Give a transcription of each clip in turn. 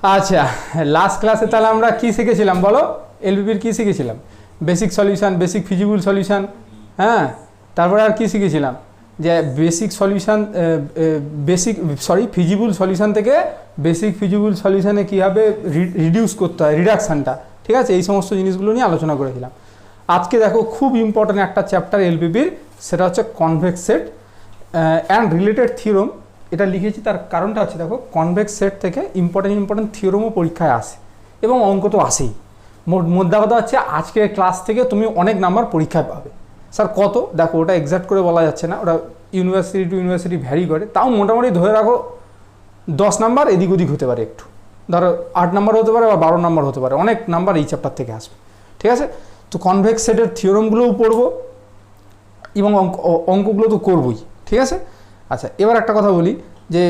আচ্ছা, লাস্ট ক্লাসে তাহলে আমরা কি শিখেছিলাম বলো? এলবিপির কি শিখেছিলাম? Basic solution, basic feasible solution, হ্যাঁ। তারপরে আর কি শিখেছিলাম? যে বেসিক সলিউশন, ফিজিবল সলিউশন থেকে বেসিক ফিজিবল সলিউশনে কীভাবে রিডিউস করতে হয়, রিডাকশানটা, ঠিক আছে? এই সমস্ত জিনিসগুলো নিয়ে আলোচনা করেছিলাম। আজকে দেখো খুব ইম্পর্ট্যান্ট একটা চ্যাপ্টার এলবিপির, সেটা হচ্ছে convex set and related theorem. এটা লিখেছি তার কারণটা হচ্ছে, দেখো কনভেক্স সেট থেকে ইম্পর্টেন্ট থিওরমও পরীক্ষায় আসে এবং অঙ্ক তো আসেই। মোদ্দা কথা হচ্ছে আজকের ক্লাস থেকে তুমি অনেক নাম্বার পরীক্ষায় পাবে। স্যার কত? দেখো ওটা এক্সাক্ট করে বলা যাচ্ছে না, ওটা ইউনিভার্সিটি টু ইউনিভার্সিটি ভ্যারি করে। তাও মোটামুটি ধরে রাখো 10 নাম্বার এদিক ওদিক হতে পারে, একটু ধরো 8 নাম্বার হতে পারে বা 12 নাম্বার হতে পারে, অনেক নাম্বার এই চ্যাপ্টার থেকে আসবে, ঠিক আছে? তো কনভেক্স সেটের থিওরমগুলোও পড়বো এবং অঙ্কগুলো তো করবই, ঠিক আছে? আচ্ছা, এবার একটা কথা বলি যে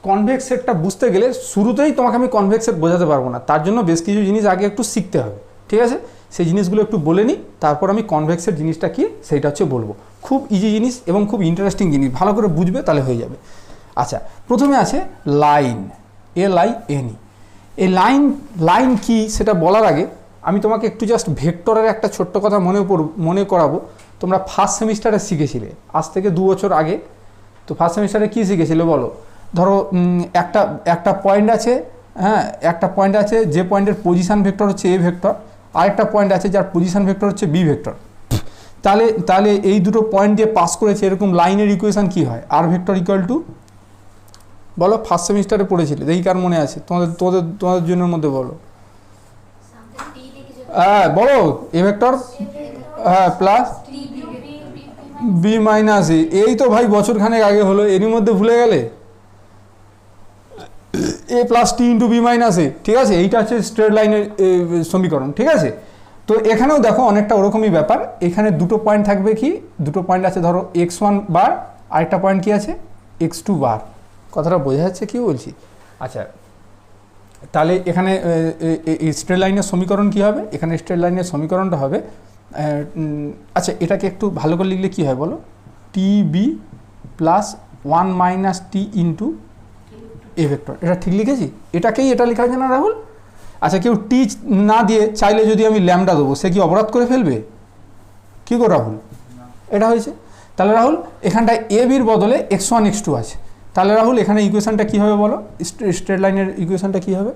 কনভেক্স সেটটা বুঝতে গেলে শুরুতেই তোমাকে আমি কনভেক্স সেট বোঝাতে পারবো না, তার জন্য বেশ কিছু জিনিস আগে একটু শিখতে হবে, ঠিক আছে? সেই জিনিসগুলো একটু বলে নিই, তারপর আমি কনভেক্স সেট জিনিসটা কি সেইটা হচ্ছে বলবো। খুব ইজি জিনিস এবং খুব ইন্টারেস্টিং জিনিস, ভালো করে বুঝবে তাহলে হয়ে যাবে। আচ্ছা, প্রথমে আছে লাইন, LIN। এই লাইন কি সেটা বলার আগে আমি তোমাকে একটু জাস্ট ভেক্টরের একটা ছোট্ট কথা মনে করাবো। তোমরা ফার্স্ট সেমিস্টারে শিখেছিলে, আজ থেকে 2 বছর আগে। তো ফার্স্ট সেমিস্টারে কী শিখেছিলে বলো? ধরো একটা পয়েন্ট আছে, হ্যাঁ, একটা পয়েন্ট আছে যে পয়েন্টের পজিশান ভেক্টর হচ্ছে A ভেক্টর, আরেকটা পয়েন্ট আছে যার পজিশান ভেক্টর হচ্ছে B ভেক্টর। তাহলে এই দুটো পয়েন্ট দিয়ে পাস করেছে, এরকম লাইনের ইকুয়েশান কী হয়? R ভেক্টর ইকুয়াল টু, বলো, ফার্স্ট সেমিস্টারে পড়েছিলে, দেখি কার মনে আছে তোমাদের জন্য মধ্যে বলো। হ্যাঁ বলো, A ভেক্টর, হ্যাঁ, প্লাস B মাইনাস A। এই তো ভাই বছরখানেক আগে হলো, এরই মধ্যে ভুলে গেলে? A plus T into B minus A, ঠিক আছে? এইটা হচ্ছে স্ট্রেট লাইনের সমীকরণ, ঠিক আছে? তো এখানেও দেখো অনেকটা ওরকমই ব্যাপার। এখানে দুটো পয়েন্ট থাকবে, কি দুটো পয়েন্ট আছে? ধরো x1 বার, আরেকটা পয়েন্ট কি আছে? x2 বার। কথাটা বোঝা যাচ্ছে কি বলছি? আচ্ছা, তাহলে এখানে স্ট্রেট লাইনের সমীকরণ কি হবে? এখানে স্ট্রেট লাইনের সমীকরণটা হবে, আচ্ছা এটাকে একটু ভালো করে লিখলে কী হয় বলো? TB plus 1 minus T into A vector. এটা ঠিক লিখেছি? এটা লেখা যায় না রাহুল? আচ্ছা, কেউ T না দিয়ে চাইলে যদি আমি ল্যামডা দেবো, সে কি অপরাধ করে ফেলবে? কী গো রাহুল? এটা হয়েছে। তাহলে রাহুল এখানটায় ABর বদলে x1 x2 আছে। তাহলে রাহুল এখানে ইকুয়েশনটা কী হবে বলো? স্ট্রেট লাইনের ইকুয়েশনটা কী হবে?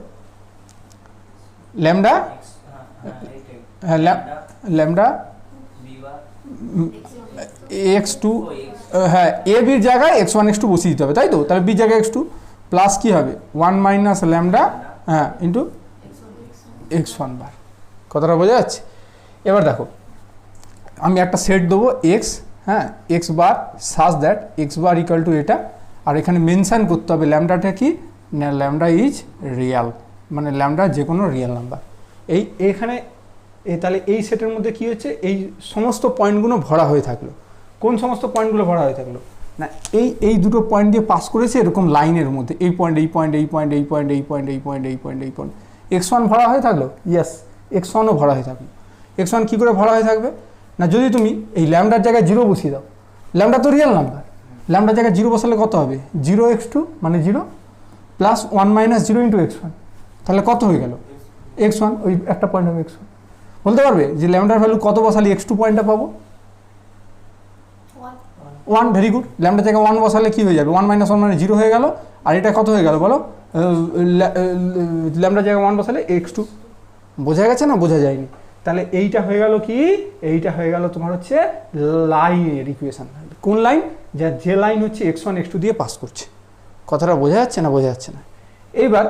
ল্যামডা, হ্যাঁ, ল্যামডা x2, হ্যাঁ, ABর জায়গায় x1 x2 বসিয়ে দিতে হবে, তাই তো? তাহলে B জায়গায় x2 প্লাস কী হবে? 1 মাইনাস ল্যামডা, হ্যাঁ, ইন্টু x1 বার। কথাটা বোঝা যাচ্ছে? এবার দেখো আমি একটা সেট দেবো x, হ্যাঁ, x bar such that x bar equal to এটা, আর এখানে মেনশান করতে হবে ল্যামডাটা কি না, ল্যামডা ইজ রিয়াল, মানে ল্যামডা যে কোনো রিয়েল নাম্বার। এইখানে তাহলে এই সেটের মধ্যে কি হচ্ছে? এই সমস্ত পয়েন্টগুলো ভরা হয়ে থাকলো। কোন সমস্ত পয়েন্টগুলো ভরা হয়ে থাকলো না? এই দুটো পয়েন্ট দিয়ে পাস করেছে এরকম লাইনের মধ্যে, এই পয়েন্ট x1 ভরা হয়ে থাকলো, ইয়েস, x1ও ভরা হয়ে থাকলো। x1 কী করে ভরা হয়ে থাকবে না? যদি তুমি এই ল্যামডার জায়গায় 0 বসিয়ে দাও, ল্যামডা তো রিয়েল নাম্বার, ল্যামডার জায়গায় 0 বসালে কত হবে? 0x2 মানে 0 প্লাস 1 মাইনাস 0 ইন্টু x1, তাহলে কত হয়ে গেল? x1, ওই একটা পয়েন্ট হবে x1। বলতে পারবে যে ল্যামডার ভ্যালু কত বসালে x2 পয়েন্টটা পাবো? 1, ভেরি গুড। ল্যামডার জায়গায় 1 বসালে কী হয়ে যাবে? 1 মাইনাস 1 মানে 0 হয়ে গেল, আর এটা কত হয়ে গেল বলো? ল্যামডার জায়গায় 1 বসালে x2। বোঝা গেছে না? বোঝা যায়নি? তাহলে এইটা হয়ে গেল কি? এইটা হয়ে গেল তোমার হচ্ছে লাইনের ইকুয়েশন। কোন লাইন? যে লাইন হচ্ছে x1 x2 দিয়ে পাস করছে। কথাটা বোঝা যাচ্ছে না? বোঝা যাচ্ছে না? এইবার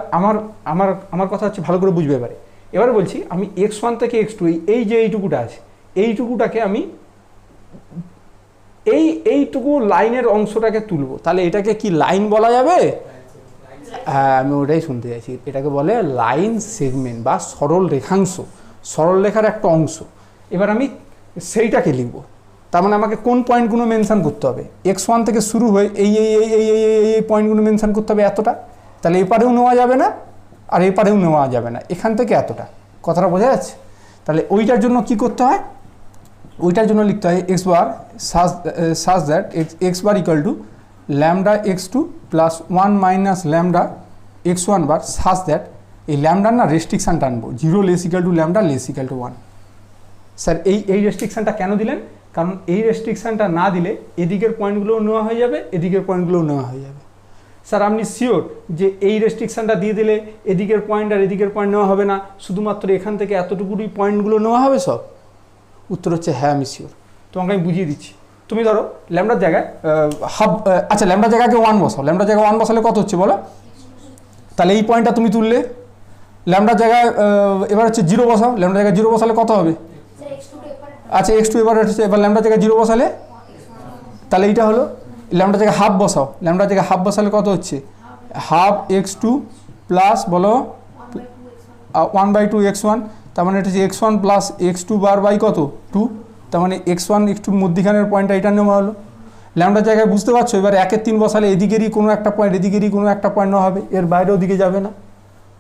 আমার কথা হচ্ছে ভালো করে বুঝবে এবারে। এবারে বলছি আমি x1 থেকে x2, এই যে এইটুকুটা আছে, এইটুকুটাকে আমি এইটুকু লাইনের অংশটাকে তুলবো, তাহলে এটাকে কি লাইন বলা যাবে? হ্যাঁ, আমি ওটাই শুনতে চাইছি। এটাকে বলে লাইন সেগমেন্ট বা সরল রেখাংশ, সরল রেখার একটা অংশ। এবার আমি সেইটাকে লিখবো, তার মানে আমাকে কোন পয়েন্টগুলো মেনশান করতে হবে? x1 থেকে শুরু হয়ে এই পয়েন্টগুলো মেনশান করতে হবে, এতটা। তাহলে এপারেও নেওয়া যাবে না আর এপারেও নেওয়া যাবে না, এখান থেকে এতটা। কথাটা বোঝা যাচ্ছে? তাহলে ওইটার জন্য কি করতে হয়? ওইটার জন্য লিখতে হয় x bar such that x bar equal to lambda x2 plus 1 minus lambda x1 bar such that এই ল্যামডার না রেস্ট্রিকশানটা আনবো, 0 less equal two lambda less equal to 1। Sir এই রেস্ট্রিকশানটা কেন দিলেন? কারণ এই রেস্ট্রিকশানটা না দিলে এদিকের পয়েন্টগুলোও নেওয়া হয়ে যাবে, এদিকের পয়েন্টগুলোও নেওয়া হয়ে যাবে। স্যার আপনি শিওর যে এই রেস্ট্রিকশানটা দিয়ে দিলে এদিকের পয়েন্ট আর এদিকের পয়েন্ট নেওয়া হবে না, শুধুমাত্র এখান থেকে এতটুকুই পয়েন্টগুলো নেওয়া হবে সব? উত্তর হচ্ছে হ্যাঁ, আমি শিওর। তোমাকে আমি বুঝিয়ে দিচ্ছি। তুমি ধরো ল্যামডার জায়গায় আচ্ছা ল্যামডার জায়গাকে 1 বসাও, ল্যামডার জায়গায় 1 বসালে কত হচ্ছে বলো? তাহলে এই পয়েন্টটা তুমি তুললে। ল্যামডার জায়গায় এবার হচ্ছে 0 বসাও, ল্যামডার জায়গায় 0 বসালে কত হবে? আচ্ছা x2 এবার হচ্ছে, এবার ল্যামডার জায়গায় 0 বসালে তাহলে এইটা হলো। ল্যামডার জায়গায় হাফ বসাও, ল্যামডার জায়গায় হাফ বসালে কত হচ্ছে? হাফ x2 প্লাস বলো 1/2 x1, তার মানে এটা হচ্ছে x1 plus x2 bar by কত 2, তার মানে x1 একটু মধ্যিখানের পয়েন্টটা এটা নেওয়া হলো। ল্যামডার জায়গায় বুঝতে পারছো, এবার 1 এর 3 বসালে এদিকেরই কোনো একটা পয়েন্ট, এদিকেরই কোনো একটা পয়েন্ট নেওয়া হবে, এর বাইরেও দিকে যাবে না।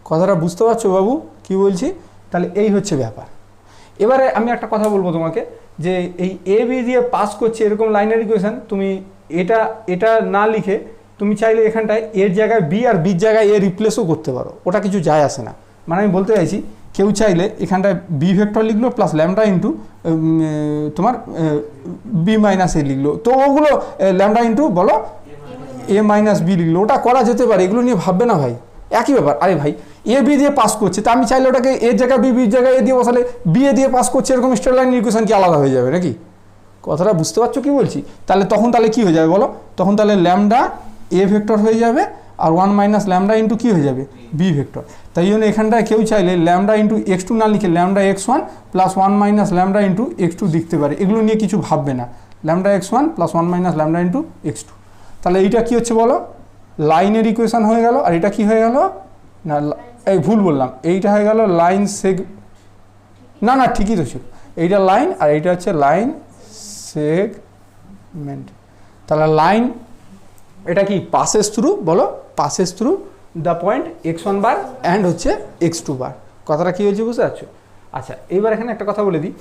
কথাটা বুঝতে পারছো বাবু কি বলছি? তাহলে এই হচ্ছে ব্যাপার। এবারে আমি একটা কথা বলবো তোমাকে, যে এই এ বি দিয়ে পাস করছে এরকম লাইনার ইকুয়েশন, তুমি এটা না লিখে তুমি চাইলে এখানটায় এর জায়গায় বি আর বির জায়গায় এ রিপ্লেসও করতে পারো, ওটা কিছু যায় আসে না। মানে আমি বলতে চাইছি, কেউ চাইলে এখানটায় বি ভেক্টর লিখলো প্লাস ল্যামডা ইন্টু তোমার বি মাইনাস এ লিখলো, তো ওগুলো ল্যামডা ইন্টু বলো এ মাইনাস বি লিখলো, ওটা করা যেতে পারে, এগুলো নিয়ে ভাববে না ভাই, একই ব্যাপার। আরে ভাই এ বি দিয়ে পাস করছে, তা আমি চাইলে ওটাকে এর জায়গায় বি, বির জায়গায় এ দিয়ে বসালে বি এ দিয়ে পাস করছে, এরকম স্ট্রেট লাইন ইকুয়েশন কি আলাদা হয়ে যাবে নাকি? কথাটা বুঝতে পারছো কি বলছি? তাহলে কি হয়ে যাবে বলো? তখন তাহলে ল্যামডা এ ভেক্টর হয়ে যাবে আর 1 মাইনাস ল্যামডা ইন্টু কী হয়ে যাবে? B vector. তাই জন্য এখানটায় কেউ চাইলে ল্যামডা ইন্টু x2 না লিখে lambda x1 plus 1 minus lambda into x2 লিখতে পারে, এগুলো নিয়ে কিছু ভাববে না। Lambda x1 plus 1 minus lambda into x2। তাহলে এইটা কী হচ্ছে বলো? লাইনের ইকুয়েশন হয়ে গেল। আর এটা কি হয়ে গেল? না এই ভুল বললাম, এইটা হয়ে গেল লাইন না ঠিকই তো ছিল, এইটা লাইন আর এইটা হচ্ছে লাইন সেগমেন্ট। তাহলে লাইন এটা কি পাসেস থ্রু বলো, passes through the point x1 bar and হচ্ছে x2 বার। কথাটা কী হয়েছে বুঝতে পারছো? আচ্ছা এইবার এখানে একটা কথা বলে দিই,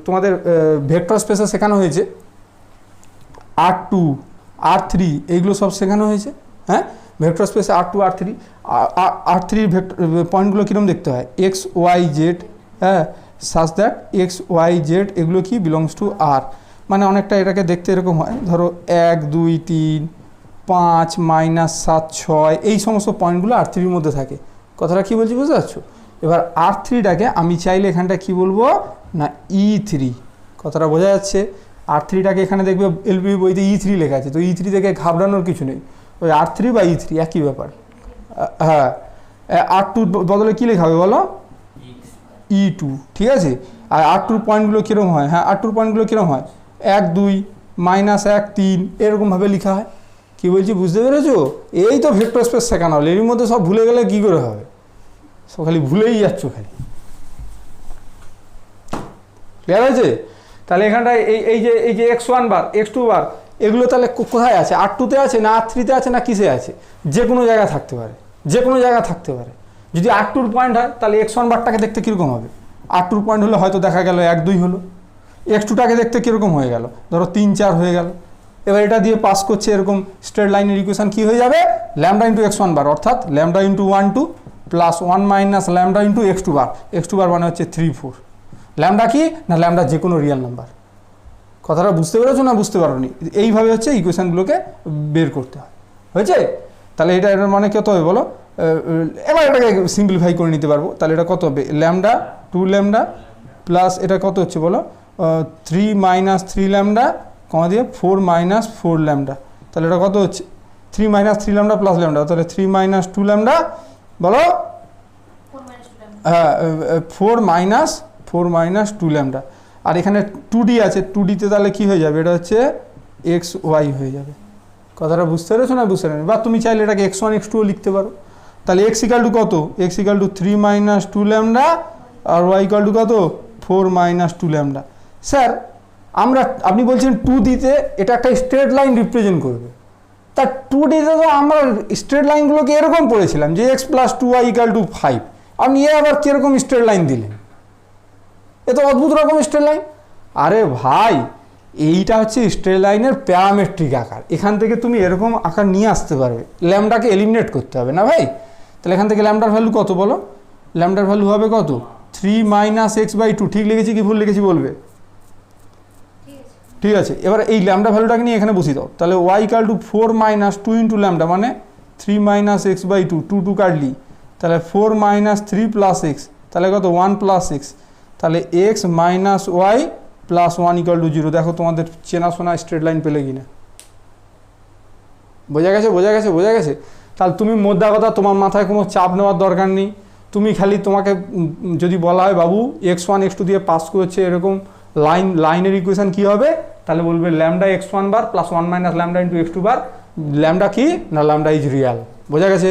তোমাদের ভেক্টর স্পেসে শেখানো হয়েছে R2 R3 এইগুলো সব শেখানো হয়েছে। হ্যাঁ, ভেক্টর স্পেসে R2 R3 ভেক্টর পয়েন্টগুলো কীরকম দেখতে হয়? এক্স ওয়াই জেড, হ্যাঁ, such that x y z এগুলো কি বিলংস টু আর, মানে অনেকটা এটাকে দেখতে এরকম হয়, ধরো 1 2 3 5 -7 6 এই সমস্ত পয়েন্টগুলো R3-র মধ্যে থাকে। কথাটা কী বলছি বুঝতে পারছো? এবার R3টাকে আমি চাইলে এখানটা কি বলবো না E3, কথাটা বোঝা যাচ্ছে? R3টাকে এখানে দেখবে এলবি বইতে E3 লেখা আছে, তো E3 থেকে ঘাবড়ানোর কিছু নেই, ওই R3 বা E3 একই ব্যাপার। হ্যাঁ, R2 বদলে কী লেখা হবে বলো? E2, ঠিক আছে? আর R2 পয়েন্টগুলো কীরকম হয়? হ্যাঁ, R2 পয়েন্টগুলো কীরকম হয়? 1 2 -1 3 এরকমভাবে লেখা হয়। কী বলছি বুঝতে পেরেছো? এই তো ভেক্টর স্পেস শেখানো হলো, এর মধ্যে সব ভুলে গেলে কী করে হবে? সব খালি ভুলেই যাচ্ছ খালি। ক্লিয়ার হয়েছে? তাহলে এখানটায় এই যে x1 বার x2 বার এগুলো তাহলে কোথায় আছে? R2-তে আছে না R3-তে আছে না কিসে আছে? যে কোনো জায়গায় থাকতে পারে, যে কোনো জায়গায় থাকতে পারে। যদি R2-র পয়েন্ট হয় তাহলে x1 বারটাকে দেখতে কীরকম হবে? R2-র পয়েন্ট হলে হয়তো দেখা গেল 1 2 হলো, x2টাকে দেখতে কীরকম হয়ে গেল? ধরো 3 4 হয়ে গেল। এবার এটা দিয়ে পাস করছে এরকম স্ট্রেট লাইনের ইকুয়েশন কী হয়ে যাবে? ল্যামডা ইন্টু x1 বার, অর্থাৎ lambda into 1 2 plus 1 minus lambda into x2 বার। x2 বার মানে হচ্ছে 3 4। ল্যামডা কি না ল্যামডা যে কোনো রিয়েল নাম্বার। কথাটা বুঝতে পেরেছো না বুঝতে পারোনি? এইভাবে হচ্ছে ইকুয়েশনগুলোকে বের করতে হয়। হয়েছে? তাহলে এটা এর মানে কত হবে বলো? এবার এটাকে সিম্পলিফাই করে নিতে পারবো। তাহলে এটা কত হবে? ল্যামডা 2 ল্যামডা প্লাস এটা কত হচ্ছে বলো? 3 - 3 ল্যামডা কমা দিয়ে 4 - 4 ল্যামডা। তাহলে এটা কত হচ্ছে? 3 - 3 ল্যামডা প্লাস ল্যামডা, তাহলে 3 - 2 ল্যামডা বলো? 4 - 2 ল্যামডা। আর এখানে 2D আছে, 2Dতে তাহলে কী হয়ে যাবে? এটা হচ্ছে এক্স ওয়াই হয়ে যাবে। কথাটা বুঝতে পেরেছো না বুঝতে পারো? বা তুমি চাইলে এটাকে x1 x2ও লিখতে পারো। তাহলে x ইকাল টু কত? x ইকাল টু 3 - 2 ল্যামডা আর y ইকাল টু কত? 4 - 2 ল্যামডা। স্যার আপনি বলছেন 2Dতে এটা একটা স্ট্রেট লাইন রিপ্রেজেন্ট করবে, তা 2Dতে তো আমরা স্ট্রেট লাইনগুলোকে এরকম পড়েছিলাম যে x + 2y = 5। আপনি আবার কীরকম স্ট্রেট লাইন দিলেন? এ তো অদ্ভুত রকম স্ট্রেট লাইন। আরে ভাই, এইটা হচ্ছে স্ট্রেট লাইনের প্যারামেট্রিক আকার। এখান থেকে তুমি এরকম আকার নিয়ে আসতে পারবে, ল্যামডাকে এলিমিনেট করতে হবে না ভাই। তাহলে এখান থেকে ল্যামডার ভ্যালু কত বলো? ল্যামডার ভ্যালু হবে কত 3 মাইনাস এক্স বাই টু। ঠিক লিখেছি কি ভুল লিখেছি বলবে? ঠিক আছে, এবার এই ল্যামডা ভ্যালুটাকে নিয়ে এখানে বসিয়ে দাও। তাহলে y equal to 4 minus 2 into lambda মানে 3 মাইনাস এক্স বাই টু, 2 কাটলি, তাহলে 4 মাইনাস 3 প্লাস এক্স, তাহলে কত 1 প্লাস এক্স, তাহলে x minus y plus 1 equal to 0। দেখো তোমাদের চেনাশোনা স্ট্রেট লাইন পেলে কিনা। বোঝা গেছে বোঝা গেছে বোঝা গেছে? তাহলে তুমি মোদ্দা কথা, তোমার মাথায় কোনো চাপ নেওয়ার দরকার নেই। তুমি খালি তোমাকে যদি বলা হয় বাবু x1 x2 দিয়ে পাস করেছে এরকম লাইনের ইকুয়েশন কী হবে, তাহলে বলবে lambda x1 bar plus 1 minus lambda into x2 bar. Lambda কি না ল্যামডা ইজ রিয়াল। বোঝা গেছে?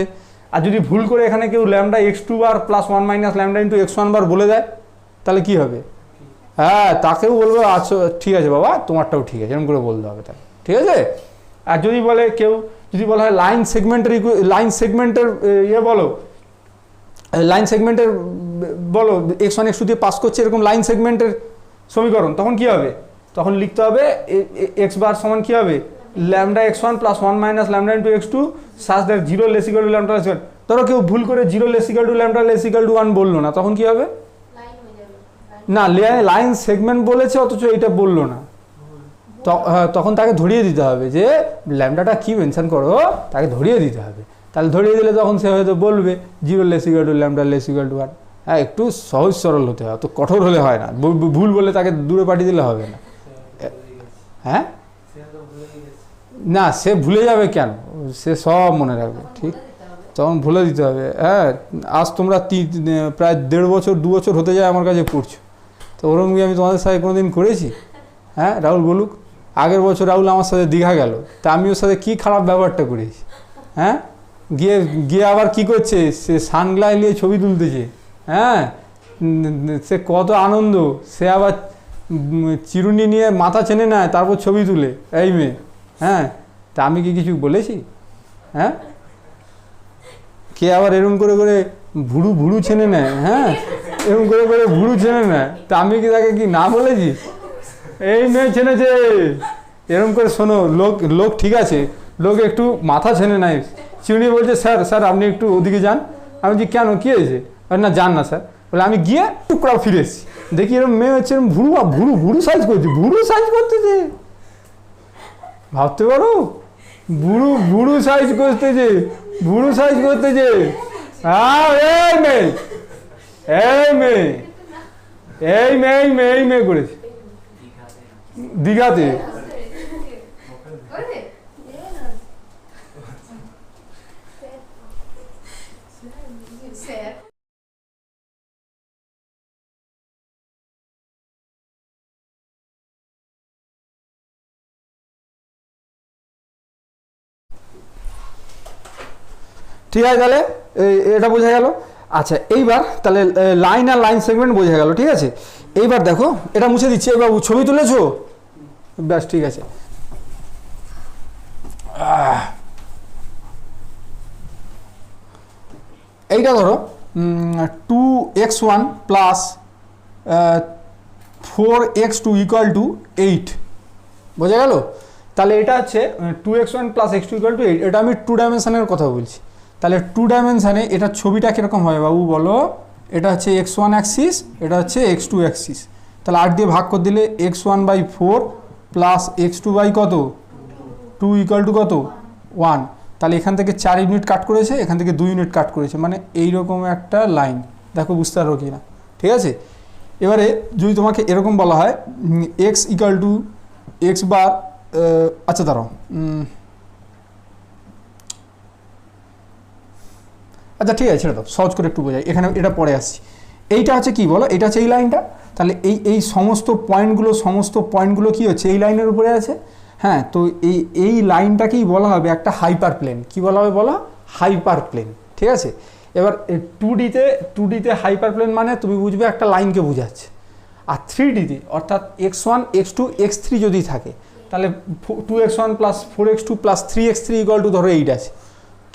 আর যদি ভুল করে এখানে কেউ lambda x2 bar plus 1 minus lambda into x1 bar বলে দেয়, তাহলে কি হবে? হ্যাঁ, তাকেও বলবে আচ্ছা ঠিক আছে বাবা, তোমারটাও ঠিক আছে, এরকম করে বলতে হবে তাহলে। ঠিক আছে? আর যদি বলে কেউ, যদি বলা হয় লাইন সেগমেন্টের ইয়ে বলো, লাইন সেগমেন্টের বলো x1 x2 দিয়ে পাস করছে এরকম লাইন সেগমেন্টের সমীকরণ, তখন কি হবে? তখন লিখতে হবে x বার সমান কি হবে lambda x1 plus 1 minus lambda into x2 such that 0 less equal to lambda less equal. ধরো কেউ ভুল করে 0 less equal to lambda less equal to 1 বললো না, তখন কি হবে? না, লাইন সেগমেন্ট বলেছে অথচ এইটা বললো না, তখন তাকে ধরিয়ে দিতে হবে যে ল্যামডাটা কি মেনশন করো, তাকে ধরিয়ে দিতে হবে। তাহলে ধরিয়ে দিলে তখন সে হয়তো বলবে 0 less equal to lambda less equal to 1। হ্যাঁ, একটু সহজ সরল হতে হয়, তো কঠোর হলে হয় না। ভুল বলে তাকে দূরে পাঠিয়ে দিলে হবে না। হ্যাঁ, না সে ভুলে যাবে কেন, সে সব মনে রাখবে। ঠিক, তখন ভুলে দিতে হবে। হ্যাঁ, আজ তোমরা প্রায় 1.5 বছর 2 বছর হতে যায় আমার কাছে পড়ছো, তো ওরকম আমি তোমাদের সাথে কোনোদিন করেছি? হ্যাঁ, রাহুল বলুক, আগের বছর রাহুল আমার সাথে দীঘা গেল, তা আমি ওর সাথে কী খারাপ ব্যবহারটা করেছি? হ্যাঁ, গিয়ে আবার কি করছে, সে সানগ্লাস নিয়ে ছবি তুলতেছে। হ্যাঁ, সে কত আনন্দ, সে আবার চিরুনি নিয়ে মাথা চেনে নেয়, তারপর ছবি তুলে এই মেয়ে। হ্যাঁ, তা আমি কি কিছু বলেছি? হ্যাঁ, কে আবার এরম করে করে ভুড়ু ছেনে নেয়। হ্যাঁ, এরকম করে করে ভুড়ু ছেনে নেয়, তা আমি কি তাকে কি না বলেছি? এই মেয়ে ছেনেছে এরকম করে। শোনো, লোক ঠিক আছে, লোক একটু মাথা ছেনে নেয়, চিরুনি বলছে স্যার আপনি একটু ওদিকে যান। আমি বলছি কেন, কী হয়েছে? না যান না স্যার। বলে আমি গিয়ে টুকরা ফিরে এসেছি, দেখি এরকম মেয়ে হচ্ছে এরকম ভুড়ু সাইজ করছে, করতেছে। ভাবতে পারো, ভুড়ু সাইজ করতেছে। হ্যাঁ, এই মেয়ে করেছে দীঘাতে। ঠিক আছে, তাহলে এটা বোঝা গেল। আচ্ছা, এইবার তাহলে লাইন আর লাইন সেগমেন্ট বোঝা গেল। ঠিক আছে, এইবার দেখো, এটা মুছে দিচ্ছি। এই বাবু ছবি তুলেছো? ব্যাস, ঠিক আছে। এইটা ধরো 2x1 plus 4x2 equal to 8। বোঝা গেল? তাহলে এটা হচ্ছে 2x1 plus x2 equal to 8। এটা আমি 2 ডাইমেনশনের কথা বলছি। তাহলে 2 ডাইমেনশানে এটা ছবিটা কীরকম হবে বাবু বলো? এটা হচ্ছে x1 অ্যাক্সিস, এটা হচ্ছে x2 অ্যাক্সিস। তাহলে 8 দিয়ে ভাগ করে দিলে x1/4 প্লাস x2 বাই কত 2 ইকুয়াল টু কত 1। তাহলে এখান থেকে 4 ইউনিট কাট করেছে, এখান থেকে 2 ইউনিট কাট করেছে, মানে এইরকম একটা লাইন। দেখো বুঝতে পারো কি না? ঠিক আছে, এবারে যদি তোমাকে এরকম বলা হয় x ইকুয়াল টু x বার, আচ্ছা দাঁড়াও, আচ্ছা ঠিক আছে, ছেড়ে দাও, সহজ করে একটু বোঝাই, এখানে এটা পরে আসছি। এইটা হচ্ছে কি বলো, এটা হচ্ছে এই লাইনটা। তাহলে এই সমস্ত পয়েন্টগুলো কি হচ্ছে এই লাইনের উপরে আছে। হ্যাঁ, তো এই লাইনটাকেই বলা হবে একটা হাইপার প্লেন। কী বলা হবে বলো? Hyperplane. ঠিক আছে, এবার 2Dতে হাইপার প্লেন মানে তুমি বুঝবে একটা লাইনকে বোঝাচ্ছে। আর 3Dতে অর্থাৎ x1 x2 x3 যদি থাকে, তাহলে 2x1 plus 4x2 plus 3x3 equal to ধরো 8 আছে,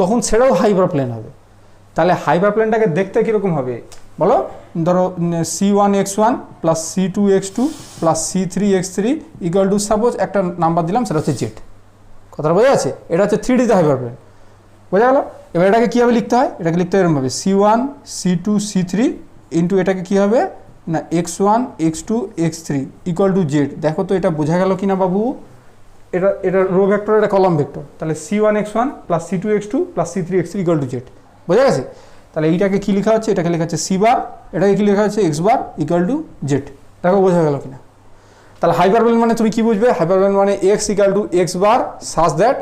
তখন সেটাও হাইপার প্লেন হবে। তাহলে হাইপার প্লেনটাকে দেখতে কীরকম হবে বলো? ধরো c1x1 plus c2x2 plus c3x3 equal to suppose একটা নাম্বার দিলাম, সেটা হচ্ছে জেড। কথাটা বোঝা যাচ্ছে? এটা হচ্ছে 3Dতে হাইপার প্লেন। বোঝা গেল? এবার এটাকে কীভাবে লিখতে হয়, এটাকে লিখতে হয় এরকমভাবে C1 C2 C3 ইন্টু এটাকে কী হবে না x1 x2 x3 equal to Z. দেখো তো এটা বোঝা গেল কি না বাবু? এটা রো ভেক্টর, এটা কলাম ভেক্টর, তাহলে C1 x1 plus C2 x2 plus C3 x3 equal to z. বোঝা গেছে? তাহলে এইটাকে কী লেখা হচ্ছে, এটাকে লেখা হচ্ছে C বার, এটাকে কী লেখা হচ্ছে x bar equal to Z. দেখো বোঝা গেল কিনা? তাহলে হাইপারপ্লেন মানে তুমি কি বুঝবে? হাইপারপ্লেন মানে x equal to x bar such that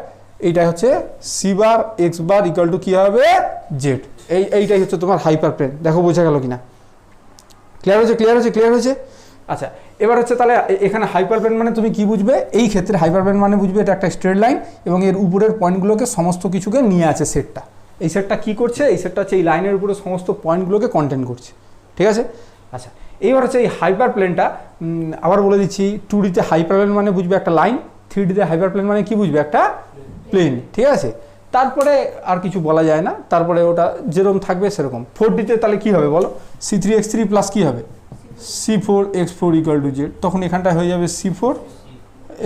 এইটা হচ্ছে C bar x bar equal to কী হবে জেড। এইটাই হচ্ছে তোমার হাইপারপ্লেন। দেখো বোঝা গেল কিনা? ক্লিয়ার হয়েছে? ক্লিয়ার হয়েছে? ক্লিয়ার হয়েছে? আচ্ছা, এবার হচ্ছে তাহলে এখানে হাইপারপ্লেন মানে তুমি কি বুঝবে? এই ক্ষেত্রে হাইপারপ্লেন মানে বুঝবে এটা একটা স্ট্রেট লাইন এবং এর উপরের পয়েন্টগুলোকে সমস্ত কিছুকে নিয়ে আছে সেটটা। এই সেটটা কি করছে? এই সেটটা হচ্ছে এই লাইনের উপরে সমস্ত পয়েন্টগুলোকে কন্টেন্ট করছে। ঠিক আছে? আচ্ছা, এইবার হচ্ছে এই হাইপারপ্লেনটা আবার বলে দিচ্ছি, 2Dতে হাইপারপ্লেন মানে বুঝবে একটা লাইন, 3Dতে হাইপারপ্লেন মানে কি বুঝবে? একটা প্লেন। ঠিক আছে? তারপরে আর কিছু বলা যায় না, তারপরে ওটা যেরকম থাকবে সেরকম। 4Dতে তাহলে কি হবে বলো? C3x3 প্লাস কি হবে C4x4 ইকুয়াল টু জেড। তখন এখানটা হয়ে যাবে C4,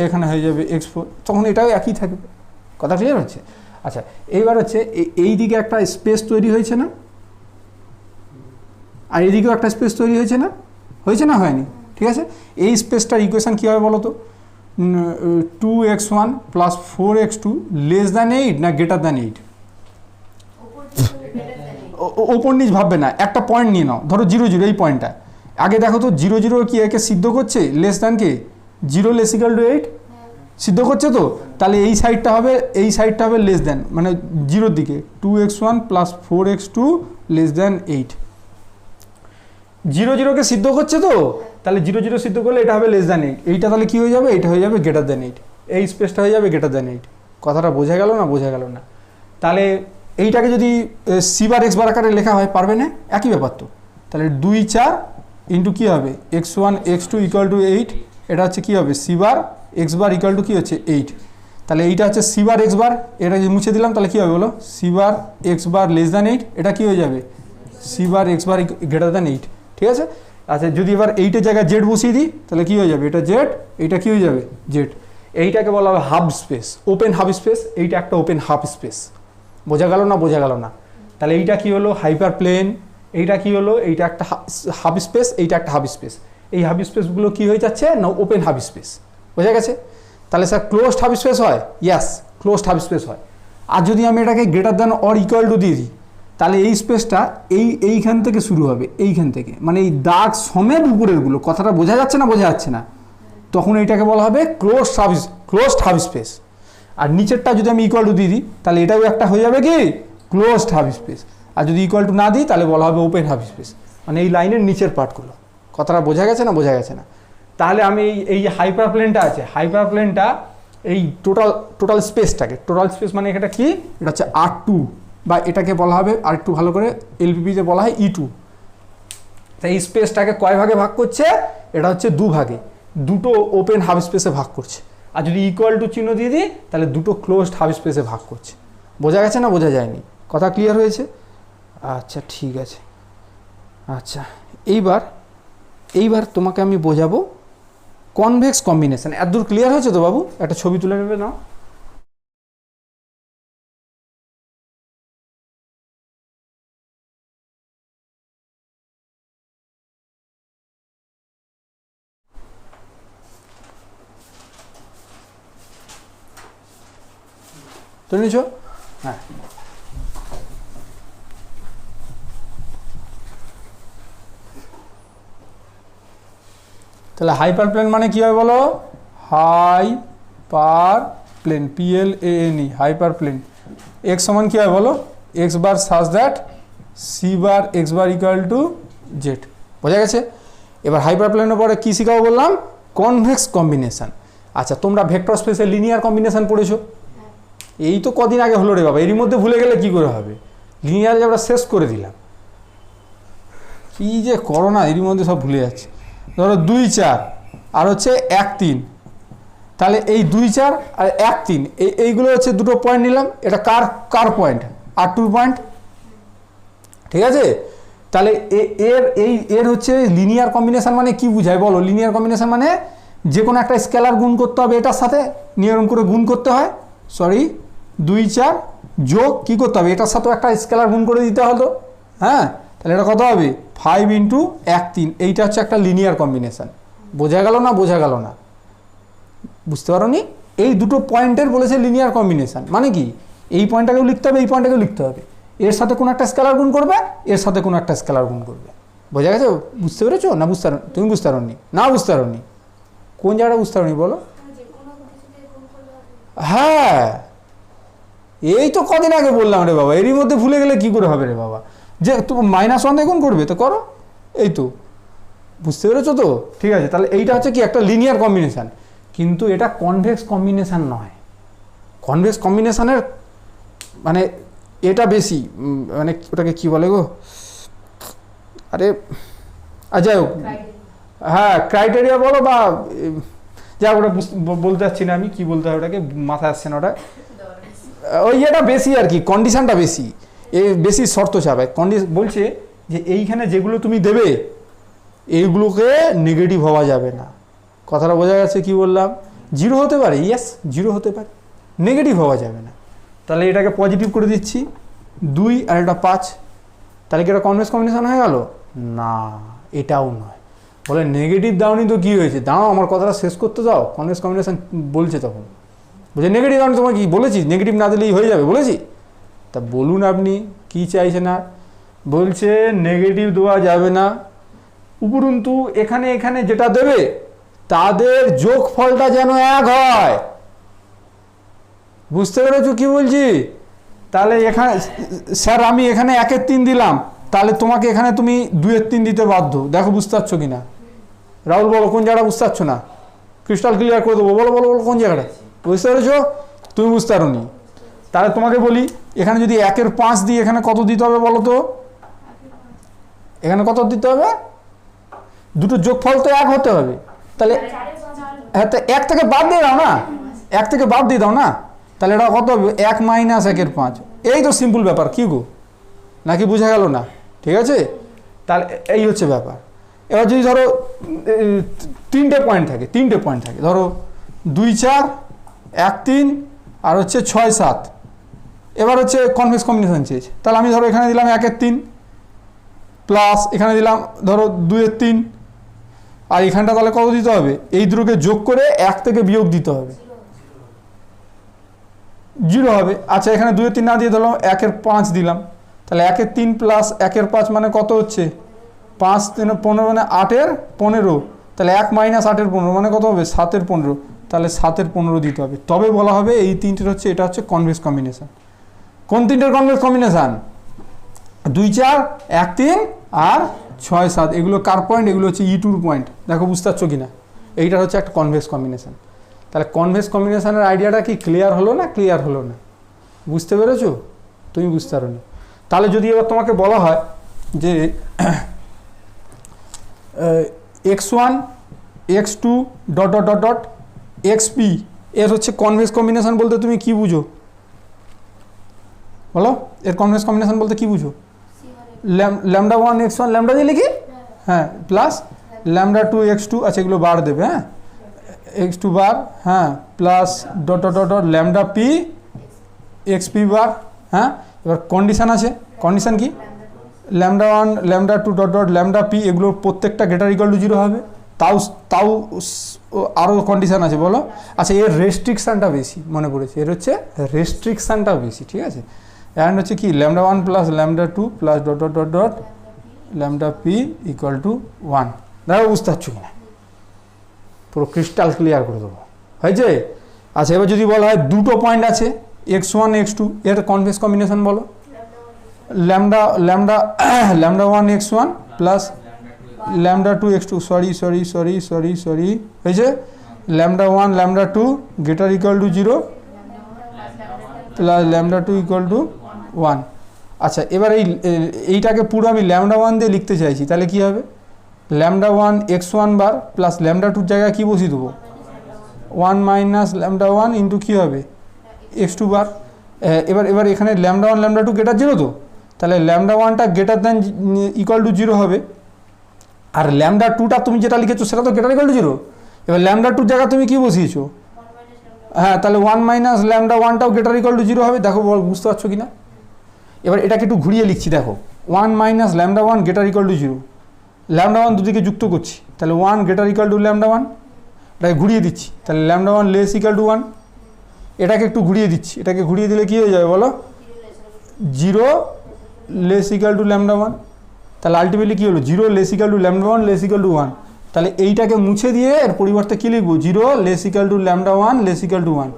এখানে হয়ে যাবে x4, তখন এটাও একই থাকবে। কথা ক্লিয়ার হচ্ছে? আচ্ছা, এইবার হচ্ছে এই দিকে একটা স্পেস তৈরি হয়েছে না, আর এদিকেও একটা স্পেস তৈরি হয়েছে না? হয়েছে না হয়নি? ঠিক আছে, এই স্পেসটার ইকুয়েশান কী হবে বলো তো? 2x1 plus 4x2 less than 8 না গ্রেটার দ্যান 8? ওপর নিচ ভাববে না, একটা পয়েন্ট নিয়ে নাও, ধরো 0 0, এই পয়েন্টটা আগে দেখো তো। 0 0 কি একে সিদ্ধ করছে? লেস দ্যান কে 0 লেস ইকুয়াল টু 8 সিদ্ধ করছে তো, তাহলে এই সাইডটা হবে লেস দ্যান, মানে 0-র দিকে। 2x1 plus 4x2 less than 8, 0 0কে সিদ্ধ করছে তো, তাহলে 0 0 সিদ্ধ করলে এটা হবে লেস দ্যান 8। এইটা তাহলে কি হয়ে যাবে? এটা হয়ে যাবে গ্রেটার দ্যান 8। এই স্পেসটা হয়ে যাবে গ্রেটার দ্যান 8। কথাটা বোঝা গেল না? বোঝা গেল না? তাহলে এইটাকে যদি C বার x বার আকারে লেখা হয়, পারবে না? একই ব্যাপার তো। তাহলে 2 4 ইন্টু কী হবে x1 x2 ইকুয়াল টু 8, এটা হচ্ছে কী হবে C bar x bar equal to কী হচ্ছে 8। তাহলে এইটা হচ্ছে C বার x বার, এটা যদি মুছে দিলাম তাহলে কী হবে বলো? C বার x বার লেস দ্যান 8, এটা কী হয়ে যাবে C বার x বার গ্রেটার দ্যান 8। ঠিক আছে? আচ্ছা, যদি এবার 8-এর জায়গায় জেড বসিয়ে দিই তাহলে কী হয়ে যাবে? এটা জেড, এইটা কী হয়ে যাবে জেড। এইটাকে বলা হবে half space, open half space. এইটা একটা ওপেন হাফ স্পেস। বোঝা গেল না? বোঝা গেল না? তাহলে এইটা কি হলো? Hyperplane. এইটা কি হলো? এইটা একটা হাফ স্পেস, এইটা একটা হাফ স্পেস। এই হাফ স্পেসগুলো কি হয়ে যাচ্ছে না ওপেন হাফ স্পেস। বোঝা গেছে? তাহলে স্যার ক্লোজড হাফ স্পেস হয়? ইয়াস, ক্লোজড হাফ স্পেস হয়। আর যদি আমি এটাকে greater than or equal to দিয়ে দিই, তাহলে এই স্পেসটা এইখান থেকে শুরু হবে, এইখান থেকে, মানে এই দাগ সমেত উপরেরগুলো। কথাটা বোঝা যাচ্ছে না? বোঝা যাচ্ছে না? তখন এইটাকে বলা হবে ক্লোজড হাফ স্পেস। আর নিচেরটা যদি আমি ইকুয়াল টু দিয়ে দিই তাহলে এটাও একটা হয়ে যাবে কি ক্লোজড হাফ স্পেস। আর যদি ইকুয়াল টু না দিই তাহলে বলা হবে ওপেন হাফ স্পেস, মানে এই লাইনের নিচের পার্টগুলো। কথাটা বোঝা গেছে না? বোঝা গেছে না? তাহলে আমি এই যে হাইপার প্লেনটা আছে, হাইপার প্লেনটা এই টোটাল স্পেসটাকে, টোটাল স্পেস মানে এটা কি? এটা হচ্ছে R2, বা এটাকে বলা হবে আর একটু ভালো করে এলপিপিতে বলা হয় E2। তাই এই স্পেসটাকে কয় ভাগে ভাগ করছে? এটা হচ্ছে 2 ভাগে, দুটো ওপেন হাফ স্পেসে ভাগ করছে। আর যদি ইকুয়াল টু চিহ্ন দিয়ে দিই তাহলে দুটো ক্লোজড হাফ স্পেসে ভাগ করছে। বোঝা গেছে না? বোঝা যায়নি? কথা ক্লিয়ার হয়েছে? আচ্ছা, ঠিক আছে। আচ্ছা, এইবার তোমাকে আমি বোঝাবো কনভেক্স কম্বিনেশন। এতদূর ক্লিয়ার হয়েছে তো বাবু? একটা ছবি তুলে নেবে নাও। তুলে নিছো? হ্যাঁ। তাহলে হাইপার প্লেন মানে কি হয় বলো? Hyperplane, PLANE, hyperplane. X সমান কি হয় বলো? X bar such that c bar x bar equal to z. বোঝা গেছে? এবার হাইপার প্লেনের পরে কী শিখাবো বললাম? Convex combination. আচ্ছা, তোমরা ভেক্টর স্পেসে লিনিয়ার কম্বিনেশন পড়েছো? এই তো কদিন আগে হলো রে বাবা, এরই মধ্যে ভুলে গেলে কি করে হবে? লিনিয়ার আমরা শেষ করে দিলাম, কি যে করো না, এরই মধ্যে সব ভুলে যাচ্ছে। ধরো 2 4 আর হচ্ছে 1 3, তাহলে এই 2 4 আর 1 3 এইগুলো হচ্ছে দুটো পয়েন্ট নিলাম। এটা কার পয়েন্ট? R2 point. ঠিক আছে? তাহলে এর হচ্ছে লিনিয়ার কম্বিনেশন মানে কি বুঝায় বলো? লিনিয়ার কম্বিনেশন মানে যে কোনো একটা স্কেলার গুণ করতে হবে এটার সাথে, নিয়ম করে গুণ করতে হয়। সরি, 2 4 যোগ কী করতে হবে, এটার সাথেও একটা স্কেলার গুণ করে দিতে হলো, হ্যাঁ, তাহলে এটা কত হবে 5 ইন্টু 1 3, এইটা হচ্ছে একটা লিনিয়ার কম্বিনেশান। বোঝা গেল না? বোঝা গেল না? বুঝতে পারো নি? এই দুটো পয়েন্টের বলেছে লিনিয়ার কম্বিনেশান, মানে কি এই পয়েন্টটাকেও লিখতে হবে, এই পয়েন্টটাকেও লিখতে হবে, এর সাথে কোনো একটা স্কেলার গুণ করবে, এর সাথে কোনো একটা স্কেলার গুণ করবে। বোঝা গেছে? বুঝতে পেরেছো না? বুঝতে পারো? তুমি বুঝতে পারোনি না? বুঝতে পারোনি? কোন জায়গাটা বুঝতে পারোনি বলো? হ্যাঁ, এই তো কদিন আগে বললাম রে বাবা, এরই মধ্যে ভুলে গেলে কি করে হবে রে বাবা? যে তুমি -1 দিয়ে গুণ করবে তো করো, এই তো। বুঝতে পেরেছো তো? ঠিক আছে, তাহলে এইটা হচ্ছে কি একটা লিনিয়ার কম্বিনেশান, কিন্তু এটা কনভেক্স কম্বিনেশান নয়। কনভেক্স কম্বিনেশানের মানে এটা বেশি, মানে ওটাকে কি বলে গো, আরে যাই হোক, হ্যাঁ ক্রাইটেরিয়া বলো বা যা, ওটা বলতে চাচ্ছি না আমি, কি বলতে হয় ওটাকে, মাথায় আসছে না ওটা, ওই এটা বেশি আর কি, কন্ডিশনটা বেশি, বেশি শর্ত চাপে বলছে যে এইখানে যেগুলো তুমি দেবে এইগুলোকে নেগেটিভ হওয়া যাবে না। কথাটা বোঝা গেছে? কি বললাম? 0 হতে পারে, ইয়েস 0 হতে পারে, নেগেটিভ হওয়া যাবে না। তাহলে এটাকে পজিটিভ করে দিচ্ছি 2 আর এটা 5, তাহলে কি এটা কনভেক্স কম্বিনেশন হয়ে গেল? না, এটাও নয়। বলে নেগেটিভ দাওনি তো কী হয়েছে, দাঁড়াও আমার কথাটা শেষ করতে দাও, কনভেক্স কম্বিনেশন বলছে তখন, বলছে নেগেটিভ দাওনি, তোমার কি বলেছি নেগেটিভ না দিলেই হয়ে যাবে বলেছি? তা বলুন আপনি কি চাইছেন? আর বলছে নেগেটিভ দেওয়া যাবে না, উপরন্তু এখানে এখানে যেটা দেবে তাদের যোগফলটা যেন 1 হয়। বুঝতে পেরেছো কি বলছি? তাহলে এখানে স্যার আমি এখানে 1 এর 3 দিলাম, তাহলে তোমাকে এখানে তুমি 2 এর 3 দিতে বাধ্য। দেখো বুঝতে পারছো কিনা? রাহুল বলো কোন জায়গাটা বুঝতে পারছো না? ক্রিস্টাল ক্লিয়ার করে দেবো, বলো বলো বলো কোন জায়গাটা বুঝতে পেরেছো? তুমি বুঝতে পারোনি? তাহলে তোমাকে বলি এখানে যদি 1 এর 5 দিই, এখানে কত দিতে হবে বলো তো? এখানে কত দিতে হবে? দুটো যোগফল তো 1 হতে হবে, তাহলে হ্যাঁ, তো 1 থেকে বাদ দিয়ে দাও না, 1 থেকে বাদ দিয়ে দাও না, তাহলে এটা কত হবে? 1 - 1 এর 5। এই তো সিম্পল ব্যাপার, কি গো, নাকি বোঝা গেল না? ঠিক আছে, তাহলে এই হচ্ছে ব্যাপার। এবার যদি ধরো 3টে পয়েন্ট থাকে, ধরো 2 4 1 3 আর হচ্ছে 6 7, এবার হচ্ছে কনভেক্স কম্বিনেশন চেয়েছে, তাহলে আমি ধরো এখানে দিলাম 1 এর 3 প্লাস এখানে দিলাম ধরো 2 এর 3, আর এখানটা তাহলে কত দিতে হবে? এই দুটোকে যোগ করে 1 থেকে বিয়োগ দিতে হবে, 0 হবে। আচ্ছা এখানে 2 এর 3 না দিয়ে ধরলাম 1 এর 5 দিলাম, তাহলে 1 এর 3 প্লাস 1 এর 5 মানে কত হচ্ছে? 5 3 15 মানে 8 এর 15, তাহলে 1 - 8 এর 15 মানে কত হবে? 7 এর 15, তাহলে 7 এর 15 দিতে হবে, তবে বলা হবে এই তিনটের হচ্ছে, এটা হচ্ছে কনভেক্স কম্বিনেশন। কোন তিনটের কনভেক্স কম্বিনেশন? 2 4 1 3 আর 6 7, এগুলো কার পয়েন্ট? এগুলো হচ্ছে E2 পয়েন্ট। দেখো বুঝতে পারছো কিনা? এইটা হচ্ছে একটা কনভেক্স কম্বিনেশন। তাহলে কনভেক্স কম্বিনেশনের আইডিয়াটা কি ক্লিয়ার হলো না? ক্লিয়ার হলো না? বুঝতে পেরেছো? তুমি বুঝতে পারোনি? তাহলে যদি এবার তোমাকে বলা হয় যে x1 x2 dot dot dot dot xp এর হচ্ছে কনভেক্স কম্বিনেশন বলতে তুমি কি বুঝো বলো? এর কনভেক্স কম্বিনেশন বলতে কি বুঝো? λ1 x1 ল্যামডা দিয়ে লিখি, হ্যাঁ, প্লাস λ2 x2, আচ্ছা এগুলো বার দেবে, হ্যাঁ, x2 বার, হ্যাঁ, plus dot dot dot dot lambda P xp বার, হ্যাঁ। এবার কন্ডিশন আছে, কন্ডিশন কি? λ1 λ2 ডট ডট ল্যামডা পি, এগুলো প্রত্যেকটা গ্রেটার ইকুয়াল টু 0 হবে। তাও আরও কন্ডিশন আছে বলো। আচ্ছা এর রেস্ট্রিকশানটা বেশি, মনে পড়েছে, এর হচ্ছে রেস্ট্রিকশানটা বেশি, ঠিক আছে। অ্যান্ড হচ্ছে কি λ1 plus λ2 plus dot dot dot dot lambda P equal to 1। দেখো বুঝতে পারছো কিনা? পুরো ক্রিস্টাল ক্লিয়ার করে দেবো, হয়েছে? আচ্ছা এবার যদি বলা হয় দুটো পয়েন্ট আছে x1 x2, এর কনভেক্স কম্বিনেশন বলো। λ1 x1 প্লাস λ2 x2, সরি হয়েছে। λ1 λ2 greater equal to 0 plus λ2 equal to 1। আচ্ছা এবার এইটাকে পুরো আমি λ1 দিয়ে লিখতে চাইছি, তাহলে কি হবে? λ1 x1 বার প্লাস λ2 জায়গায় কি বসিয়ে দেবো? 1 মাইনাস λ1 ইন্টু কী হবে? x2 bar. এবার এখানে λ1 λ2 গ্রেটার 0 তো, তাহলে λ1টা গ্রেটার দ্যান ইকুয়াল টু 0 হবে, আর λ2টা তুমি যেটা লিখেছো সেটা তো গ্রেটার ইকুয়াল টু 0। এবার λ2 জায়গা তুমি কি বসিয়েছো? হ্যাঁ, তাহলে 1 মাইনাস ল্যামডা ওয়ানটাও গ্রেটার ইকুয়াল টু 0 হবে। দেখো বুঝতে পারছো কি না? এবার এটাকে একটু ঘুরিয়ে লিখছি, দেখো 1 minus lambda one greater equal to 0, lambda one দুদিকে যুক্ত করছি, তাহলে 1 greater equal to lambda one, এটাকে ঘুরিয়ে দিচ্ছি, তাহলে lambda one less equal to 1, এটাকে একটু ঘুরিয়ে দিচ্ছি, এটাকে ঘুরিয়ে দিলে কী হয়ে যাবে বলো? 0 less equal to lambda one, তাহলে আলটিমেটলি কী হলো? 0 less equal to lambda one less equal to 1, তাহলে এইটাকে মুছে দিয়ে এর পরিবর্তে কী লিখবো? 0 less equal to lambda one less equal to 1।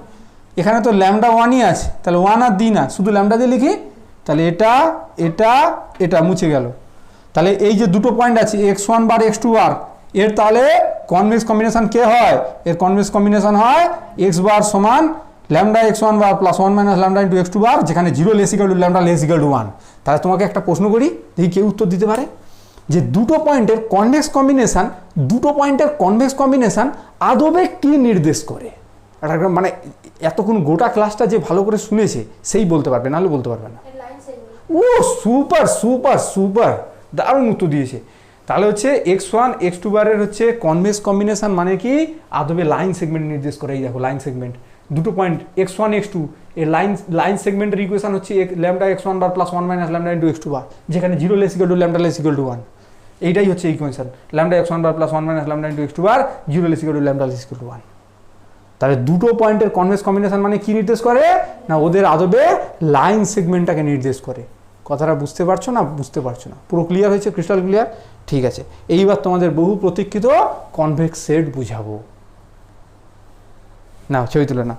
এখানে তো ল্যামডা ওয়ানই আছে, তাহলে 1 আর দিই না, শুধু ল্যামডা দিয়ে লিখি, তাহলে এটা এটা এটা মুছে গেল। তাহলে এই যে দুটো পয়েন্ট আছে x1 বার x2 বার, এর তাহলে কনভেক্স কম্বিনেশন কে হয়? এর কনভেক্স কম্বিনেশন হয় x বার সমান lambda x1 bar plus 1 minus lambda into x2 bar, যেখানে 0 less equal to lambda less equal to 1। তাহলে তোমাকে একটা প্রশ্ন করি, দেখি কেউ উত্তর দিতে পারে, যে দুটো পয়েন্টের কনভেক্স কম্বিনেশন, দুটো পয়েন্টের কনভেক্স কম্বিনেশন আদবে কি নির্দেশ করে? একটা মানে এতক্ষণ গোটা ক্লাসটা যে ভালো করে শুনেছে সেই বলতে পারবে, নাহলে বলতে পারবে না। ও সুপার সুপার সুপার, দারুণ উত্তর দিয়েছে। তাহলে হচ্ছে x1 x2 বারের হচ্ছে কনভেক্স কম্বিনেশন মানে কি? আদবে লাইন সেগমেন্ট নির্দেশ করে। এই দেখো লাইন সেগমেন্ট, দুটো পয়েন্ট x1 x2 এর লাইন সেগমেন্টের ইকুয়েশন হচ্ছে lambda x1 bar plus 1 minus lambda into x2 bar, যেখানে 0 less equal to lambda less equal to 1। এইটাই হচ্ছে equation, lambda x1 bar plus 1 minus lambda into x2 bar, 0 less equal to lambda less equal to 1। তাহলে দুটো পয়েন্টের convex combination মানে কি নির্দেশ করে? না ওদের আদবে লাইন সেগমেন্টটাকে নির্দেশ করে। কথাটা বুঝতে পারছো না? বুঝতে পারছো না? পুরো ক্লিয়ার হয়েছে? Crystal clear? ঠিক আছে, এইবার তোমাদের বহু প্রতীক্ষিত কনভেক্স সেট বুঝাবো। না ছবি তুলে না।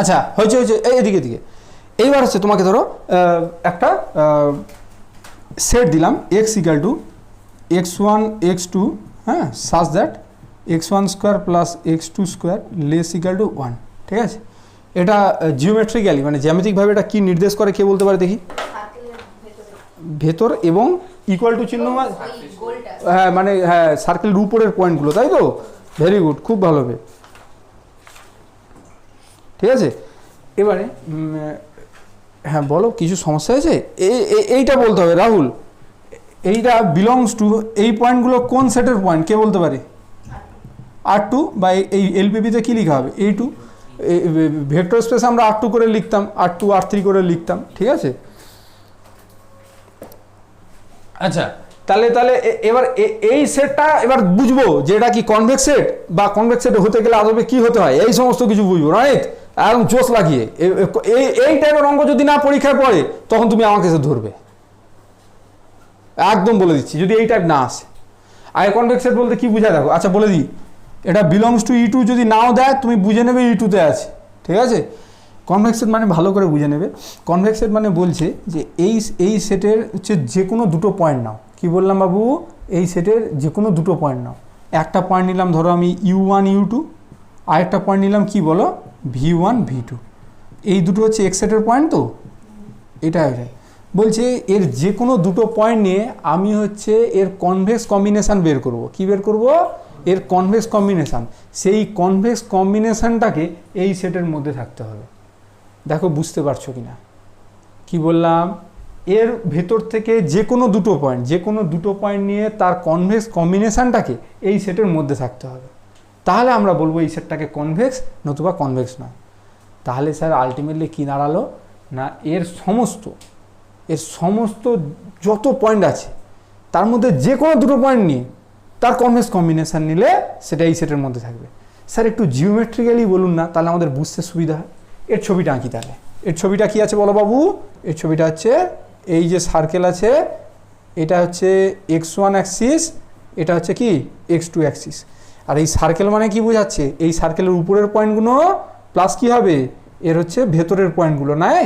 আচ্ছা হয়েছে হয়েছে, এদিকে এদিকে। এইবার হচ্ছে তোমাকে ধরো একটা সেট দিলাম x equal two x1 x2, হ্যাঁ, such that x1 square plus x2 square less equal to 1। ঠিক আছে, এটা জিওমেট্রিক্যালি মানে জ্যামিতিকভাবে এটা কি নির্দেশ করে কে বলতে পারে দেখি? ভেতর এবং ইকুয়াল টু চিহ্ন, হ্যাঁ মানে হ্যাঁ সার্কেলের উপরের পয়েন্টগুলো, তাই তো? ভেরি গুড, খুব ভালো হবে। ঠিক আছে, এবারে হ্যাঁ বলো কিছু সমস্যা আছে? এইটা বলতে হবে রাহুল, এইটা বিলংস টু, এই পয়েন্টগুলো কোন সেটের পয়েন্ট কে বলতে পারে? R2 বা এই এলপিপিতে কী লেখা হবে? A2। ভেক্টর স্পেস আমরা R2 করে লিখতাম, R2 R3 করে লিখতাম। ঠিক আছে, আচ্ছা তাহলে তাহলে এবার এই সেটটা এবার বুঝবো যে এটা কি কনভেক্স সেট, বা কনভেক্স সেট হতে গেলে আদবে কি হতে হয়, এই সমস্ত কিছু বুঝবো, রাইট? একদম জোশ লাগিয়ে এই টাইপের অঙ্ক যদি না পরীক্ষায় পড়ে তখন তুমি আমাকে এসে ধরবে, একদম বলে দিচ্ছি, যদি এই টাইপ না আসে। আর কনভেক্স সেট বলতে কি বুঝায় দেখো, আচ্ছা বলে দিই, এটা বিলংস টু E2 যদি নাও দেয় তুমি বুঝে নেবে E2-তে আছে। ঠিক আছে, কনভেক্স সেট মানে ভালো করে বুঝে নেবে। কনভেক্স সেট মানে বলছে যে এই সেটের হচ্ছে যে কোনো দুটো পয়েন্ট নাও। কি বললাম বাবু? এই সেটের যে কোনো দুটো পয়েন্ট নাও। একটা পয়েন্ট নিলাম ধরো আমি U1 U2, আরেকটা পয়েন্ট নিলাম কি বলো? V1 V2। এই দুটো হচ্ছে এক্স সেটের পয়েন্ট, তো এটা বলছে এর যে কোনো দুটো পয়েন্ট নিয়ে আমি হচ্ছে এর কনভেক্স কম্বিনেশান বের করব। কি বের করব? এর কনভেক্স কম্বিনেশান। সেই কনভেক্স কম্বিনেশানটাকে এই সেটের মধ্যে থাকতে হবে। দেখো বুঝতে পারছো কি না? কি বললাম? এর ভেতর থেকে যে কোনো দুটো পয়েন্ট নিয়ে তার কনভেক্স কম্বিনেশানটাকে এই সেটের মধ্যে থাকতে হবে। তাহলে আমরা বলবো এই সেটটাকে কনভেক্স, নতুবা কনভেক্স নয়। তাহলে স্যার আলটিমেটলি কী দাঁড়ালো না, এর সমস্ত যত পয়েন্ট আছে তার মধ্যে যে কোনো দুটো পয়েন্ট নিয়ে তার কনভেক্স কম্বিনেশান নিলে সেটা এই সেটের মধ্যে থাকবে। স্যার একটু জিওমেট্রিক্যালি বলুন না, তাহলে আমাদের বুঝতে সুবিধা হয়। এর ছবিটা আঁকি তাহলে। এর ছবিটা কি আছে বলো বাবু? এর ছবিটা হচ্ছে এই যে সার্কেল আছে, এটা হচ্ছে x1 অ্যাক্সিস, এটা হচ্ছে কি x2 অ্যাক্সিস। আর এই সার্কেল মানে কি বোঝাচ্ছে? এই সার্কেলের উপরের পয়েন্টগুলো প্লাস কি হবে? এর হচ্ছে ভেতরের পয়েন্টগুলো, নাই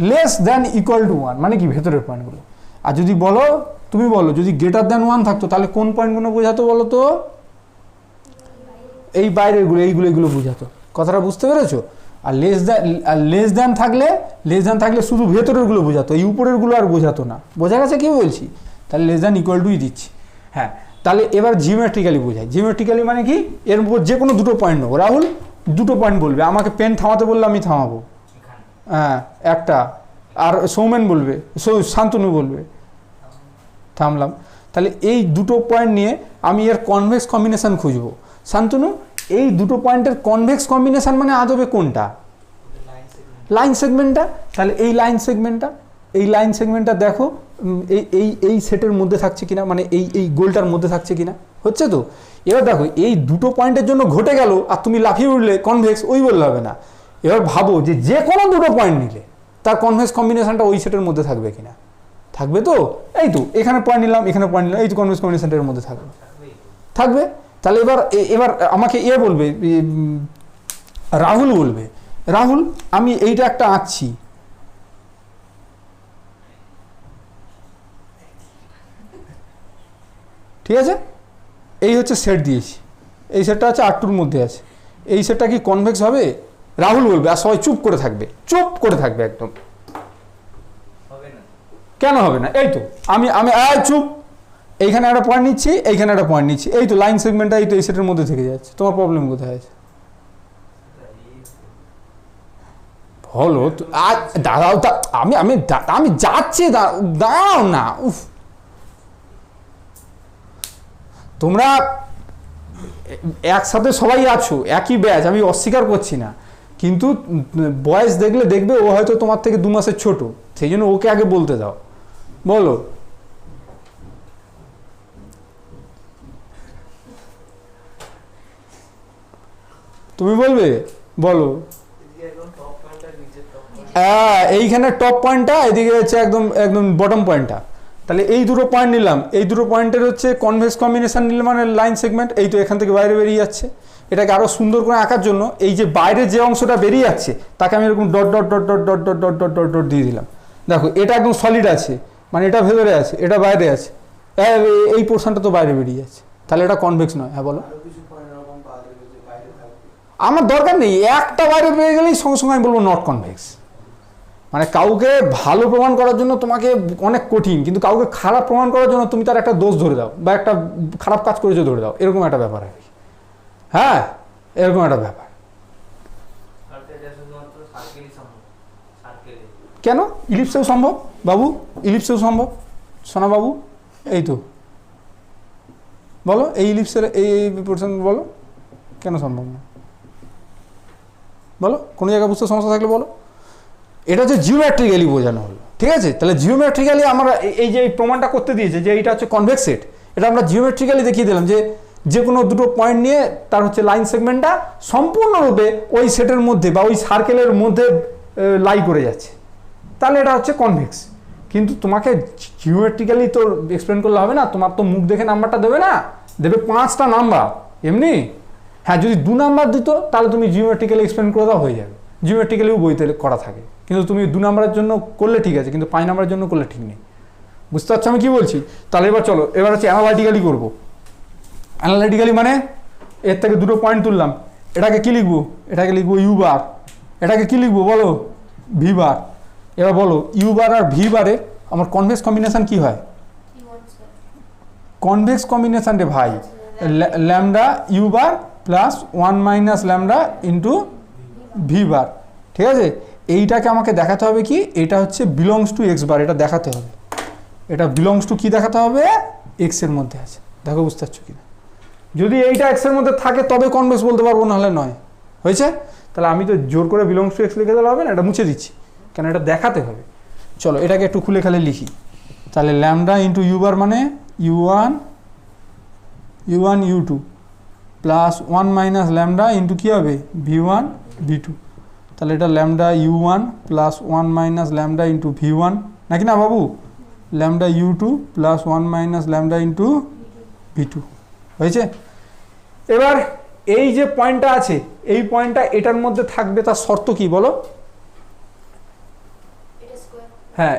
লেস দ্যান ইকুয়াল টু 1 মানে কি ভেতরের পয়েন্টগুলো। আর যদি বলো, তুমি বলো যদি গ্রেটার দ্যান 1 থাকতো তাহলে কোন পয়েন্টগুলো বোঝাতো বলো তো? এই বাইরেরগুলো, এইগুলো বোঝাতো। কথাটা বুঝতে পেরেছো? আর লেস দ্যান থাকলে শুধু ভেতরেরগুলো বোঝাতো, এই উপরেরগুলো আর বোঝাতো না। বোঝা গেছে কি বলছি? তাহলে লেস দ্যান ইকুয়াল টুই দিচ্ছি। হ্যাঁ, তাহলে এবার জিওমেট্রিক্যালি বোঝাই। জিওমেট্রিক্যালি মানে কি, এর উপর যে কোনো দুটো পয়েন্ট নেবো। রাহুল দুটো পয়েন্ট বলবে, আমাকে পেন থামাতে বললে আমি থামাবো, হ্যাঁ একটা। আর সৌমেন বলবে, শান্তনু বলবে, থামলাম। তাহলে এই দুটো পয়েন্ট নিয়ে আমি এর কনভেক্স কম্বিনেশন খুঁজবো। শান্তনু, এই দুটো পয়েন্টের কনভেক্স কম্বিনেশন মানে আদবে কোনটা? লাইন সেগমেন্টটা। তাহলে এই লাইন সেগমেন্টটা দেখো এই সেটের মধ্যে থাকছে কিনা, মানে এই গোলটার মধ্যে থাকছে কিনা, হচ্ছে তো। এবার দেখো এই দুটো পয়েন্টের জন্য ঘটে গেল আর তুমি লাফিয়ে উঠলে কনভেক্স, ওই বললে হবে না। এবার ভাবো যে কোনো দুটো পয়েন্ট নিলে তার কনভেক্স কম্বিনেশনটা ওই সেটের মধ্যে থাকবে কিনা, থাকবে তো। এই তো এখানে পয়েন্ট নিলাম, এই তো কনভেক্স কম্বিনেশনটার মধ্যে থাকবে। তাহলে এবার আমাকে বলবে, রাহুল বলবে, রাহুল আমি এইটা একটা আঁকছি, ঠিক আছে, এই হচ্ছে সেট দিয়েছি, এই সেটটা আছে R2-র মধ্যে আছে, এই সেটটা কি কনভেক্স হবে? রাহুল বলবে, আর সবাই চুপ করে থাকবে একদম। কেন হবে না? এই তো আমি চুপ, এইখানে একটা পয়েন্ট নিচ্ছি, এইখানে একটা পয়েন্ট নিচ্ছি, এই তো লাইন সেগমেন্টটা এই তো এই সেটের মধ্যে থেকে যাচ্ছে। তোমার প্রবলেম কোথায় আছে বলো? দাঁড়াও, আমি যাচ্ছি, দাঁড়াও না। উফ, তোমরা একসাথে সবাই আছো, একই ব্যাচ, আমি অস্বীকার করছি না, কিন্তু বয়স দেখবে ও হয়তো তোমার থেকে 2 মাসের ছোট, সেই জন্য ওকে আগে বলতে দাও। বলো, তুমি বলবে, বলো। এইখানে টপ পয়েন্টটা, এদিকে হচ্ছে একদম বটম পয়েন্টটা। তাহলে এই দুটো পয়েন্ট নিলাম, এই দুটো পয়েন্টের হচ্ছে কনভেক্স কম্বিনেশন নিলাম, মানে লাইন সেগমেন্ট। এই তো এখান থেকে বাইরে বেরিয়ে যাচ্ছে। এটাকে আরো সুন্দর করে আঁকার জন্য এই যে বাইরে যে অংশটা বেরিয়ে যাচ্ছে তাকে আমি এরকম dot dot dot dot dot dot dot dot dot dot দিয়ে দিলাম। দেখো এটা একদম সলিড আছে, মানে এটা ভেতরে আছে, এটা বাইরে আছে, এই পোর্শনটা তো বাইরে বেরিয়ে যাচ্ছে, তাহলে এটা কনভেক্স নয়। হ্যাঁ বলো। আমার দরকার নেই, একটা বাইরে বেরিয়ে গেলেই সঙ্গে সঙ্গে আমি বলবো নট কনভেক্স। মানে কাউকে ভালো প্রমাণ করার জন্য তোমাকে অনেক কঠিন, কিন্তু কাউকে খারাপ প্রমাণ করার জন্য তুমি তার একটা দোষ ধরে দাও বা একটা খারাপ কাজ করেছো ধরে দাও, এরকম একটা ব্যাপার আর কি। হ্যাঁ, এরকম একটা ব্যাপার। কেন? ইলিপসেও সম্ভব বাবু, ইলিপসেও সম্ভব। সোনা বাবু, এই তো বলো, এই ইলিপসের এই পোর্শন বলো কেন সম্ভব না, বলো। কোনো জায়গায় বুঝতে সমস্যা থাকলে বলো। এটা হচ্ছে জিওমেট্রিক্যালি বোঝানো হলো, ঠিক আছে। তাহলে জিওমেট্রিক্যালি আমরা এই যে প্রমাণটা করতে দিয়েছে যে এইটা হচ্ছে কনভেক্স সেট, এটা আমরা জিওমেট্রিক্যালি দেখিয়ে দিলাম যে কোনো দুটো পয়েন্ট নিয়ে তার হচ্ছে লাইন সেগমেন্টটা সম্পূর্ণরূপে ওই সেটের মধ্যে বা ওই সার্কেলের মধ্যে লাই করে যাচ্ছে, তাহলে এটা হচ্ছে কনভেক্স। কিন্তু তোমাকে জিওমেট্রিক্যালি তো এক্সপ্লেন করলে হবে না, তোমার তো মুখ দেখে নাম্বারটা দেবে না, দেবে 5টা নাম্বার এমনি। হ্যাঁ, যদি 2 নাম্বার দিত তাহলে তুমি জিওমেট্রিক্যালি এক্সপ্লেন করে দাও, হয়ে যাবে। জিওমেট্রিক্যালিও বইতে করা থাকে, কিন্তু তুমি 2 নাম্বারের জন্য করলে ঠিক আছে, কিন্তু 5 নাম্বারের জন্য করলে ঠিক নেই। বুঝতে পারছো আমি কি বলছি? তাহলে এবার চলো, এবার হচ্ছে অ্যানালাইটিক্যালি করবো। অ্যানালাইটিক্যালি মানে এর থেকে দুটো পয়েন্ট তুললাম, এটাকে কি লিখবো? এটাকে লিখবো ইউ বার, এটাকে কি লিখবো বলো? ভি বার। এবার বলো ইউ বার আর ভি বারে আমার কনভেক্স কম্বিনেশন কি হয়? কনভেক্স কম্বিনেশন রে ভাই, lambda U bar plus 1 minus lambda into V bar, ঠিক আছে। এইটাকে আমাকে দেখাতে হবে কি, এটা হচ্ছে বিলংস টু এক্স বার, এটা দেখাতে হবে। এটা বিলংস টু কি দেখাতে হবে? এক্স এর মধ্যে আছে। দেখো বুঝতে পারছো কিনা? যদি এইটা এক্স এর মধ্যে থাকে তবে কনভেক্স বলতে পারবো, নাহলে নয়। হয়েছে? তাহলে আমি তো জোর করে বিলংস টু এক্স লিখে দিলে হবে না, এটা মুছে দিচ্ছি, কেন এটা দেখাতে হবে। চলো এটাকে একটু খুলে খালে লিখি। তাহলে ল্যামডা ইন্টু ইউ বার মানে u1 u2 plus 1 minus lambda into কী হবে? v1 v2। তাহলে এটা lambda u1 plus 1 minus lambda into v1, নাকি না বাবু? Lambda u2 plus 1 minus lambda into v2 হয়েছে। এবার এই যে পয়েন্টটা আছে এই পয়েন্টটা এটার মধ্যে থাকবে, তার শর্ত কি বলো? হ্যাঁ,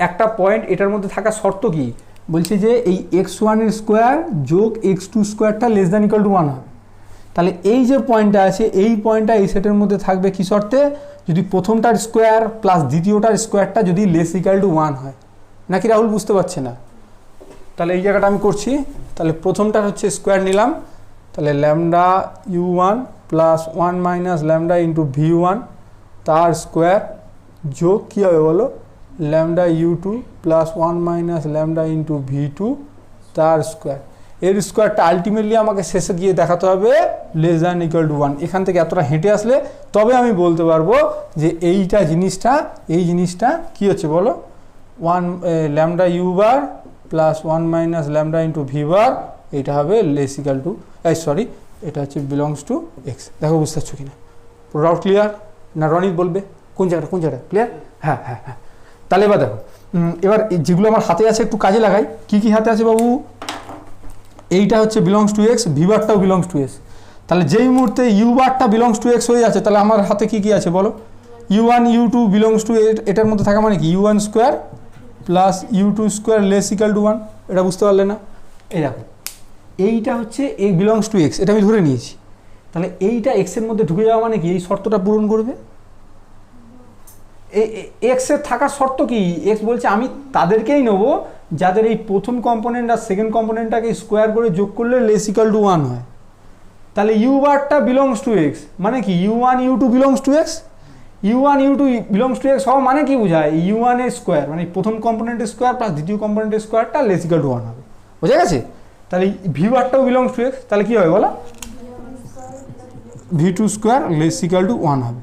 একটা পয়েন্ট এটার মধ্যে থাকার শর্ত কি বলছে যে এই x1 এর স্কোয়ার যোগ x2 স্কোয়ারটা লেস দ্যান ইকুয়াল টু 1 হবে। তাহলে এই যে পয়েন্টটা আছে এই পয়েন্টটা এই সেটের মধ্যে থাকবে কি শর্তে? যদি প্রথমটার স্কোয়ার প্লাস দ্বিতীয়টার স্কোয়ারটা যদি লেস ইকুয়াল টু 1 হয়। নাকি রাহুল বুঝতে পারছে না? তাহলে এই জায়গাটা আমি করছি। তাহলে প্রথমটার হচ্ছে স্কোয়ার নিলাম, তাহলে lambda u1 plus 1 minus lambda into v1 তার স্কোয়ার যোগ কী হবে বলো? Lambda u2 plus 1 minus lambda into v2 তার স্কোয়ার। এর স্কোয়ারটা আলটিমেটলি আমাকে শেষে গিয়ে দেখাতে হবে লেস দ্যান ইকুয়াল টু 1। এখান থেকে এতটা হেঁটে আসলে তবে আমি বলতে পারবো যে এই জিনিসটা কী হচ্ছে বলো? 1 lambda u bar plus 1 minus lambda into V bar, এইটা হবে লেস ইকুয়াল টু সরি এটা হচ্ছে বিলংস টু এক্স। দেখো বুঝতে পারছো কিনা? পুরো আউট ক্লিয়ার না? রনিত বলবে কোন জায়গাটা ক্লিয়ার? হ্যাঁ। তাহলে এবার দেখো, এবার যেগুলো আমার হাতে আছে একটু কাজে লাগাই। কি হাতে আছে বাবু? এইটা হচ্ছে বিলংস টু এক্স, ভি বারটাও বিলংস টু এক্স। তাহলে যেই মুহূর্তে ইউ বারটা বিলংস টু এক্স হয়ে যাচ্ছে, তাহলে আমার হাতে কি আছে বলো? u1 u2 বিলংস টু এটার মধ্যে থাকা মানে কি? u1 square plus u2 square less equal to 1। এটা বুঝতে পারলে না? এই দেখো, এইটা হচ্ছে এই বিলংস টু এক্স, এটা আমি ধরে নিয়েছি। তাহলে এইটা এক্সের মধ্যে ঢুকে যাওয়া মানে কি? এই শর্তটা পূরণ করবে। এক্সের থাকার শর্ত কি? এক্স বলছে আমি তাদেরকেই নেবো যাদের এই প্রথম কম্পোনেন্ট আর সেকেন্ড কম্পোনেন্টটাকে স্কোয়ার করে যোগ করলে লেস ইকুয়াল টু 1 হয়। তাহলে ইউ বারটা বিলংস টু এক্স মানে কি? u1 u2 belongs to x. u1 u2 belongs to x হওয়া মানে কি বোঝায়? u1 এর স্কোয়ার মানে প্রথম কম্পোনেন্টের স্কোয়ার প্লাস দ্বিতীয় কম্পোনেন্টের স্কোয়ারটা লেস ইকুয়াল টু 1 হবে। বোঝা গেছে? তাহলে ভি বারটাও বিলংস টু এক্স, তাহলে কী হবে বলো? v2 square less equal to 1 হবে।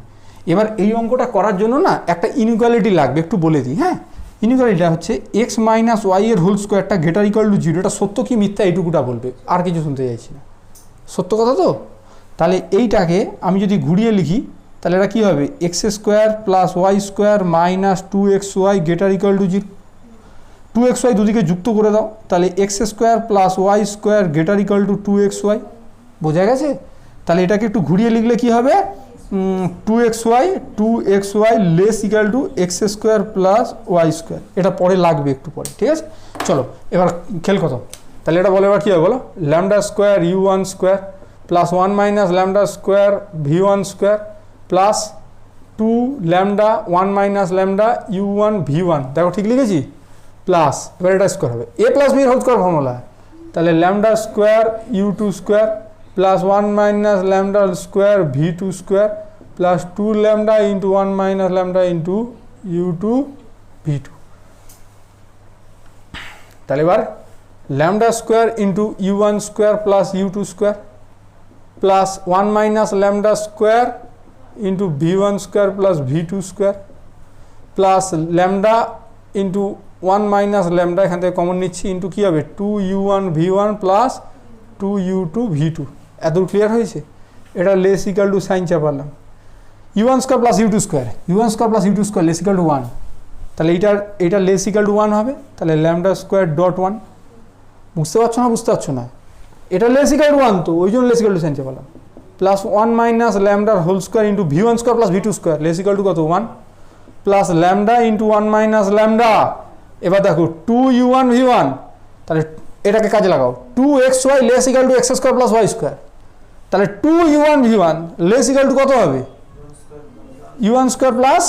এবার এই অঙ্কটা করার জন্য না একটা ইনইকুয়ালিটি লাগবে, একটু বলে দিই। হ্যাঁ, ইনইকুয়ালিটিটা হচ্ছে এক্স মাইনাস ওয়াই এর হোল স্কোয়ারটা গ্রেটার ইকুয়াল টু 0। এটা সত্য কি মিথ্যা এইটুকুটা বলবে, আর কিছু শুনতে চাইছি না। সত্য কথা তো? তাহলে এইটাকে আমি যদি ঘুরিয়ে লিখি তাহলে এটা কী হবে? X square plus Y square minus 2xy greater equal to 0। 2xy দুদিকে যুক্ত করে দাও, তাহলে x square plus Y square greater equal to 2xy। বোঝা গেছে? তাহলে এটাকে একটু ঘুরিয়ে লিখলে কি হবে? 2xy less equal to x square plus Y square. এটা পরে লাগবে একটু পরে, ঠিক আছে? চলো এবার খেল কত। তাহলে এটা বলো এবার কী হবে বলো? Lambda square u1 square plus 1 minus lambda square v1 square plus 2 lambda 1 minus lambda u1 v1। দেখো ঠিক লিখেছি? প্লাস এবার এটা স্কোয়ার হবে A plus B whole square formula. তাহলে lambda square u2 square plus 1 minus lambda square v2 square plus 2 lambda into 1 minus lambda into u2 v2। তাহলে এবার lambda square into u1 square plus u2 square plus 1 minus lambda square into v1 square plus v2 square plus lambda into 1 minus lambda এখান থেকে common নিচ্ছি into কী হবে? 2u1 v1 plus 2u2 v2। এত clear হয়েছে? এটা less equal to sign চাপালাম u1 square plus u2 square, u1 square plus u2 square less equal to 1। তাহলে এইটা লেস ইকুয়াল টু 1 হবে। তাহলে ল্যামডা স্কোয়ার ডট 1। বুঝতে পারছো না? এটা লেস ইকুয়াল টু 1 তো ওই জন্য লেস ইকুয়াল টু সাইন চাপালাম। প্লাস 1 মাইনাস ল্যামডার whole square into v1 square plus v2 square less equal to কত? 1 plus lambda into 1 minus lambda. এবার দেখো 2u1 v1, তাহলে এটাকে কাজে লাগাও 2xy less equal to x square plus Y square. তাহলে 2u1 v1 less equal to কত হবে? u1 square plus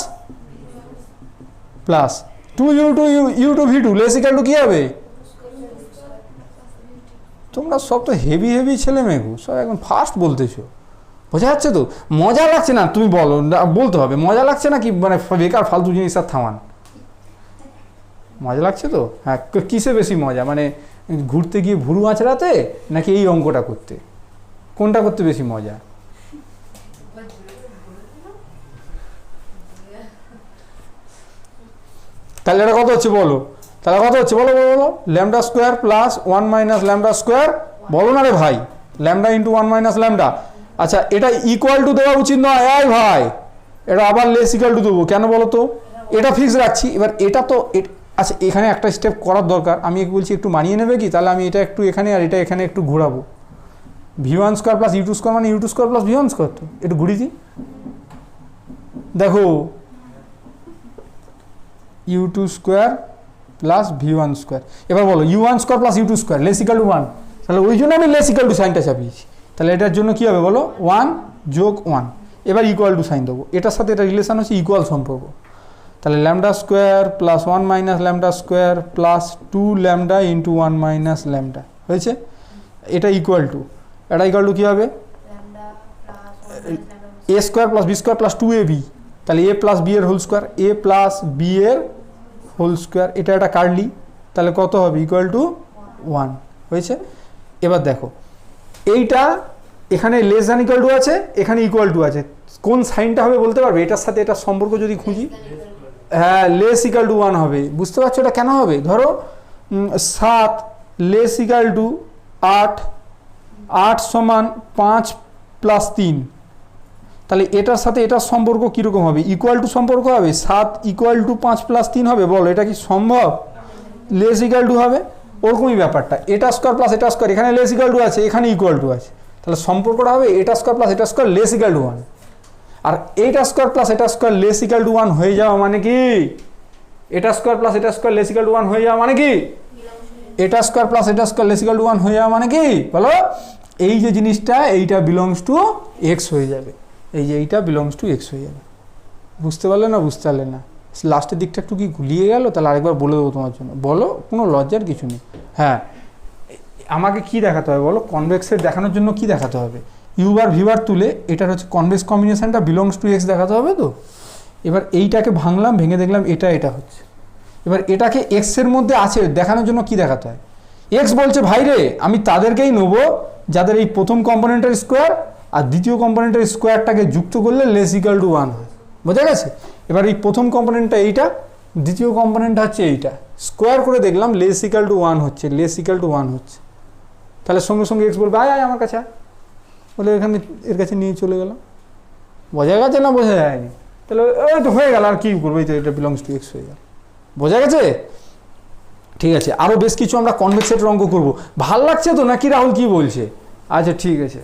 plus 2u2 v2 less equal to কী হবে? তোমরা সব তো হেভি ছেলে মেয়ে গো, সব এখন ফাস্ট বলতেছো। বোঝা যাচ্ছে তো? মজা লাগছে না? তুমি বলো, বলতে হবে মজা লাগছে না কি? মানে বেকার ফালতু জিনিস আর থামান। মজা লাগছে তো? হ্যাঁ, কিসে বেশি মজা? মানে ঘুরতে গিয়ে ভুরু আঁচড়াতে নাকি এই অঙ্কটা করতে? কোনটা করতে বেশি মজা? তাহলে এটা কত হচ্ছে বলো? বলো lambda square plus 1 minus lambda square. বলো না রে ভাই, ল্যামডা ইন্টু 1 মাইনাস ল্যামডা। আচ্ছা, এটা ইকুয়াল টু দেওয়া উচিত নয় ভাই, এটা আবার লেস ইকুয়াল টু দেবো কেন বলো তো? এটা ফিক্স রাখছি। এবার এটা তো আচ্ছা, এখানে একটা স্টেপ করার দরকার। আমি বলছি একটু মানিয়ে নেবে কি? তাহলে আমি এটা একটু এখানে আর এটা এখানে একটু ঘোরাবো। v1 square plus u2 square মানে u2 square plus v1 square. তো একটু ঘুরি দিই, দেখো u2 square plus v1 square. এবার বলো u1 square plus u2 square less equal to 1, তাহলে ওই জন্য আমি লেস ইকাল টু সাইনটা চাপিয়েছি। তাহলে এটার জন্য কী হবে বলো, 1 যোগ 1, এবার ইকুয়াল টু সাইন দেবো, এটার সাথে এটা রিলেশন হচ্ছে ইকুয়াল সম্পর্ক। তাহলে lambda square plus 1 minus lambda square plus 2 lambda into 1 minus lambda হয়েছে, এটা ইকুয়াল টু, এটা ইকুয়াল টু কী হবে, A square plus B square plus 2ab, তাহলে এ প্লাস বি এর whole square, A plus B এর হোল স্কোয়ার, এটা একটা কাটলি, তাহলে কত হবে ইকুয়াল টু 1 হয়েছে। এবার দেখো এইটা এখানে লেস দ্যান ইকুয়াল টু আছে, এখানে ইকুয়াল টু আছে, কোন সাইনটা হবে বলতে পারবে? এটার সাথে এটার সম্পর্ক যদি খুঁজি, হ্যাঁ লেস ইকাল টু 1 হবে। বুঝতে পারছো এটা কেন হবে? ধরো 7 লেস ইকাল টু 8, 8 সমান 5 প্লাস 3, তাহলে এটার সাথে এটার সম্পর্ক কীরকম হবে? ইকুয়াল টু সম্পর্ক হবে, 7 ইকুয়াল টু 5 প্লাস 3 হবে, বলো এটা কি সম্ভব? লেস ইকাল টু হবে, ওরকমই ব্যাপারটা, এটা স্কোয়ার প্লাস এটা স্কোয়ার, এখানে লেস ইকাল টু আছে, এখানে ইকুয়াল টু আছে, তাহলে সম্পর্কটা হবে এটা স্কোয়ার প্লাস এটা স্কোয়ার লেস ইকাল টু 1। আর এটা স্কোয়ার প্লাস এটা স্কোয়ার লেস ইকাল টু 1 হয়ে যাওয়া মানে কি? এটা স্কোয়ার প্লাস এটা স্কোয়ার লেস ইকাল টু 1 হয়ে যাওয়া মানে কি? এটা স্কোয়ার প্লাস এটা স্কোয়ার লেস ইকাল টু 1 হয়ে যাওয়া মানে কি বলো? এই যে জিনিসটা এইটা বিলংস টু এক্স হয়ে যাবে, এই যে এইটা বিলংস টু এক্স হয়ে যাবে। বুঝতে পারলে না? বুঝতে পারলে না? লাস্টের দিকটা একটু কি গুলিয়ে গেল? তাহলে আরেকবার বলে দেবো তোমার জন্য, বলো, কোনো লজ্জার কিছু নেই। হ্যাঁ, আমাকে কি দেখাতে হবে বলো? কনভেক্সের দেখানোর জন্য কি দেখাতে হবে? ইউ বার ভি বার তুলে এটার হচ্ছে কনভেক্স কম্বিনেশনটা বিলংস টু এক্স দেখাতে হবে। তো এবার এইটাকে ভাঙলাম, ভেঙে দেখলাম এটা এটা হচ্ছে, এবার এটাকে এক্সের মধ্যে আছে দেখানোর জন্য কি দেখাতে হয়? এক্স বলছে ভাই রে আমি তাদেরকেই নেবো যাদের এই প্রথম কম্পোনেন্টের স্কোয়ার আর দ্বিতীয় কম্পোনেন্টের স্কোয়ারটাকে যুক্ত করলে লেস ইকাল টু 1 হয়। বোঝা গেছে? এবার এই প্রথম কম্পোনেন্টটা এইটা, দ্বিতীয় কম্পোনেন্টটা হচ্ছে এইটা, স্কোয়ার করে দেখলাম লেস ইকাল টু 1 হচ্ছে, লেস ইকাল টু 1 হচ্ছে, তাহলে সঙ্গে সঙ্গে এক্স বলবে আয় আয় আমার কাছে, বলে এখানে এর কাছে নিয়ে চলে গেলাম। বোঝা গেছে না বোঝা যায়নি? তাহলে ওই তো হয়ে গেল, আর কি করবো, এই তো এটা বিলংস টু এক্স হয়ে গেল। বোঝা গেছে? ঠিক আছে, আরও বেশ কিছু আমরা কনভেক্সের অঙ্ক করবো। ভাল লাগছে তো নাকি রাহুল, কি বলছে? আচ্ছা ঠিক আছে।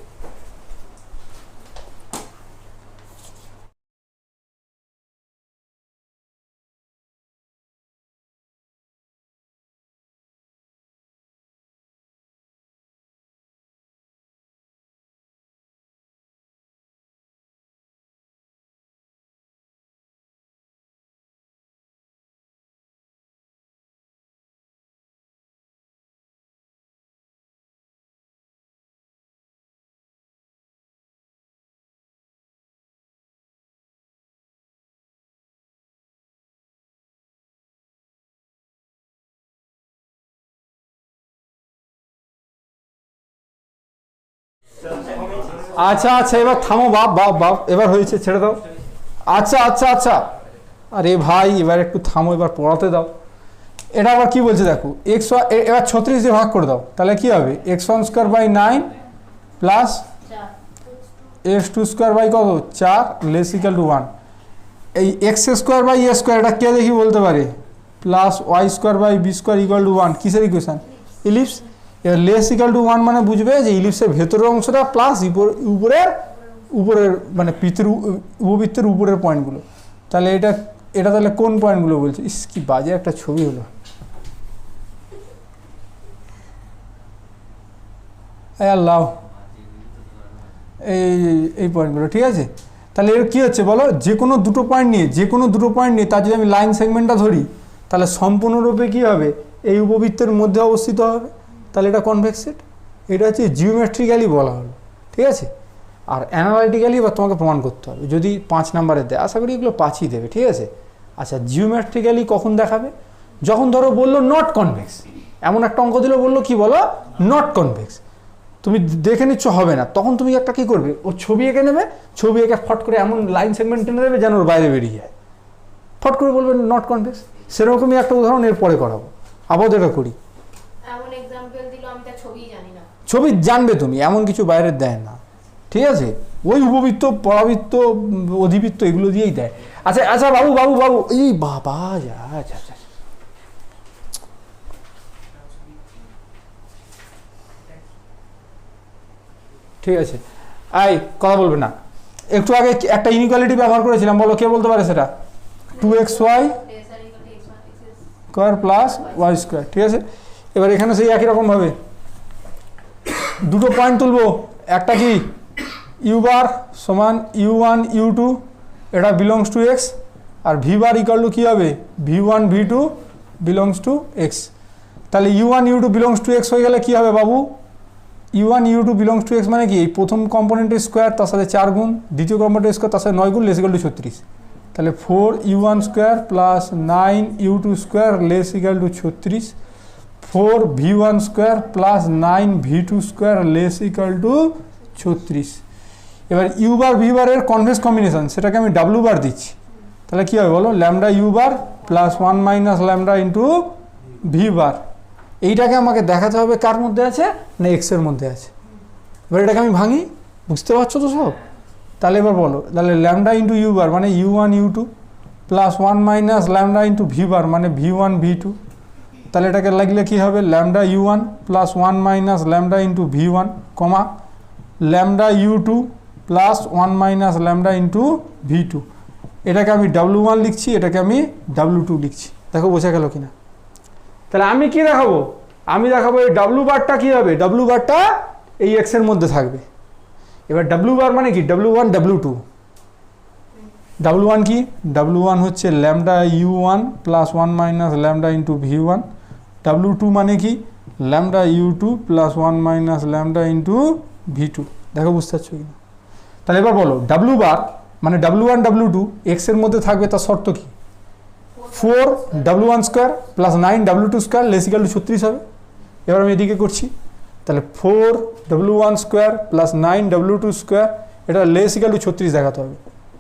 আচ্ছা আচ্ছা, এবার থামো বাপ বাপ বাপ, এবার হয়েছে, ছেড়ে দাও। আচ্ছা আচ্ছা আচ্ছা, আরে ভাই এবার একটু থামো, এবার পড়াতে দাও। এটা আবার কি বলছে দেখো, এক্স, এবার 36 দিয়ে ভাগ করে দাও, তাহলে কি হবে? x1 square by 9 plus x2 square by কত 4 লেস ইকাল টু 1। এই x square by a square এটা কে দেখি বলতে পারে? Plus Y square by b square equal to 1, কিসের ইকুয়েশন? ইলিপস। এবার লেস ইকাল টু 1 মানে বুঝবে যে ইলিপসের ভেতরের অংশটা প্লাস উপরের মানে উপবৃত্তের উপরের পয়েন্টগুলো। তাহলে এটা এটা তাহলে কোন পয়েন্টগুলো বলছে? ইস কি বাজে একটা ছবি হলো। আল্লাহ, এই পয়েন্টগুলো ঠিক আছে। তাহলে এর কী হচ্ছে বলো? যে কোনো দুটো পয়েন্ট নিয়ে তার যদি আমি লাইন সেগমেন্টটা ধরি, তাহলে সম্পূর্ণরূপে কী হবে? এই উপবৃত্তের মধ্যে অবস্থিত হবে, তাহলে এটা কনভেক্স সেট। এটা হচ্ছে জিওমেট্রিক্যালি বলা হলো, ঠিক আছে। আর অ্যানালাইটিক্যালি বা তোমাকে প্রমাণ করতে হবে, যদি 5 নাম্বারের দেয়, আশা করি এগুলো 5ই দেবে, ঠিক আছে। আচ্ছা, জিওমেট্রিক্যালি কখন দেখাবে? যখন ধরো বললো নট কনভেক্স, এমন একটা অঙ্ক দিল, বললো কি বলো? নট কনভেক্স, তুমি দেখে নিচ্ছ হবে না, তখন তুমি একটা কী করবে? ওর ছবি এঁকে নেবে, ছবি এঁকে ফট করে এমন লাইন সেগমেন্ট টেনে দেবে যেন ওর বাইরে বেরিয়ে যায়, ফট করে বলবে নট কনভেক্স। সেরকমই একটা উদাহরণ এর পরে করাবো, আপাতত এটা করি। ছবি জানবে তুমি, এমন কিছু বাইরের দেয় না, ঠিক আছে। ওই উপবৃত্ত, পরাবৃত্ত, অধিবৃত্ত এগুলো দিয়েই দেয়। আচ্ছা আচ্ছা বাবু বাবু বাবু, এই বাবা যা, আচ্ছা আচ্ছা, ঠিক আছে, আই কথা বলবে না। একটু আগে একটা ইনইকুয়ালিটি ব্যবহার করেছিলাম, বলো কে বলতে পারে সেটা? 2xy square plus Y square, ঠিক আছে। এবার এখানে সেই একই রকমভাবে দুটো পয়েন্ট তুলবো, একটা কি ইউ বার সমান u1 u2, এটা বিলংস টু এক্স, আর ভি বার ইকাল টু কী হবে v1 v2 belongs to X. তাহলে u1 u2 belongs to x হয়ে গেলে কী হবে বাবু? u1 u2 belongs to x মানে কি, এই প্রথম কম্পোনেন্টের স্কোয়ার তার সাথে 4 গুণ, দ্বিতীয় কম্পোনেন্টের স্কোয়ার তার সাথে 9 গুণ, লেস ইকাল টু 36। তাহলে 4u1 square plus 9u2 square less equal to 36, 4v1 square plus 9v2 square less equal to 36। এবার ইউ বার ভি বারের কনভেক্স কম্বিনেশন, সেটাকে আমি ডাব্লু বার দিচ্ছি। তাহলে কী হবে বলো? Lambda U bar plus 1 minus lambda into V bar. এইটাকে আমাকে দেখাতে হবে কার মধ্যে আছে না এক্সের মধ্যে আছে। এবার এটাকে আমি ভাঙি, বুঝতে পারছো তো সব? তাহলে এবার বলো, তাহলে ল্যামডা ইন্টু ইউ বার মানে u1 u2 plus 1 minus lambda into V bar মানে v1 v2। তাহলে এটাকে লাগলে কী হবে? Lambda u1 plus 1 minus lambda into v1 comma lambda u2 plus 1 minus lambda into v2। এটাকে আমি w1 লিখছি, এটাকে আমি w2 লিখছি। দেখো বোঝা গেল কিনা? তাহলে আমি কি দেখাবো? আমি দেখাবো এই w বারটা কী হবে, w বারটা এই x এর মধ্যে থাকবে। এবার w বার মানে কি w1 w2, w1 কি w1 হচ্ছে lambda u1 plus 1 minus lambda into v1, w2 মানে কি lambda u2 plus 1 minus lambda into v2। দেখো বুঝতে পারছো কিনা? তাহলে এবার বলো w বার মানে w1 w2 x এর মধ্যে থাকবে, তার শর্ত কি? 4w1 square plus 9w2 square less equal to 36 হবে। এবার আমি এদিকে করছি, তাহলে 4w1 square plus 9w2 square, এটা লেস ইকাল টু 36 দেখাতে হবে।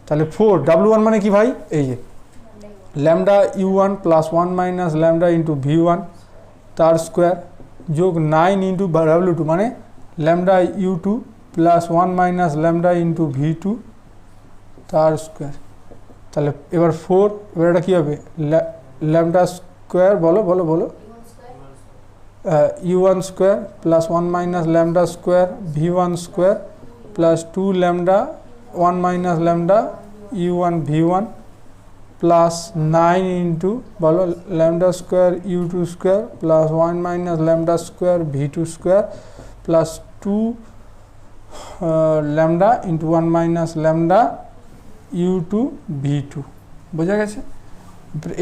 তাহলে 4w1 মানে কি ভাই, এই যে lambda u1 plus 1 minus lambda into v1 তার স্কোয়ার যোগ 9 ইন্টু w2 মানে lambda u2 plus 1 minus lambda into v2 তার স্কোয়ার। তাহলে এবার 4, এবার এটা কী হবে? ল্যামডা স্কোয়ার বলো বলো বলো u1 square plus 1 minus lambda square v1 square plus 2 lambda 1 minus lambda u1 v1 plus 9 into বলো lambda square u2 square plus 1 minus lambda square v2 square plus 2 lambda into 1 minus lambda u2 v2। বোঝা গেছে?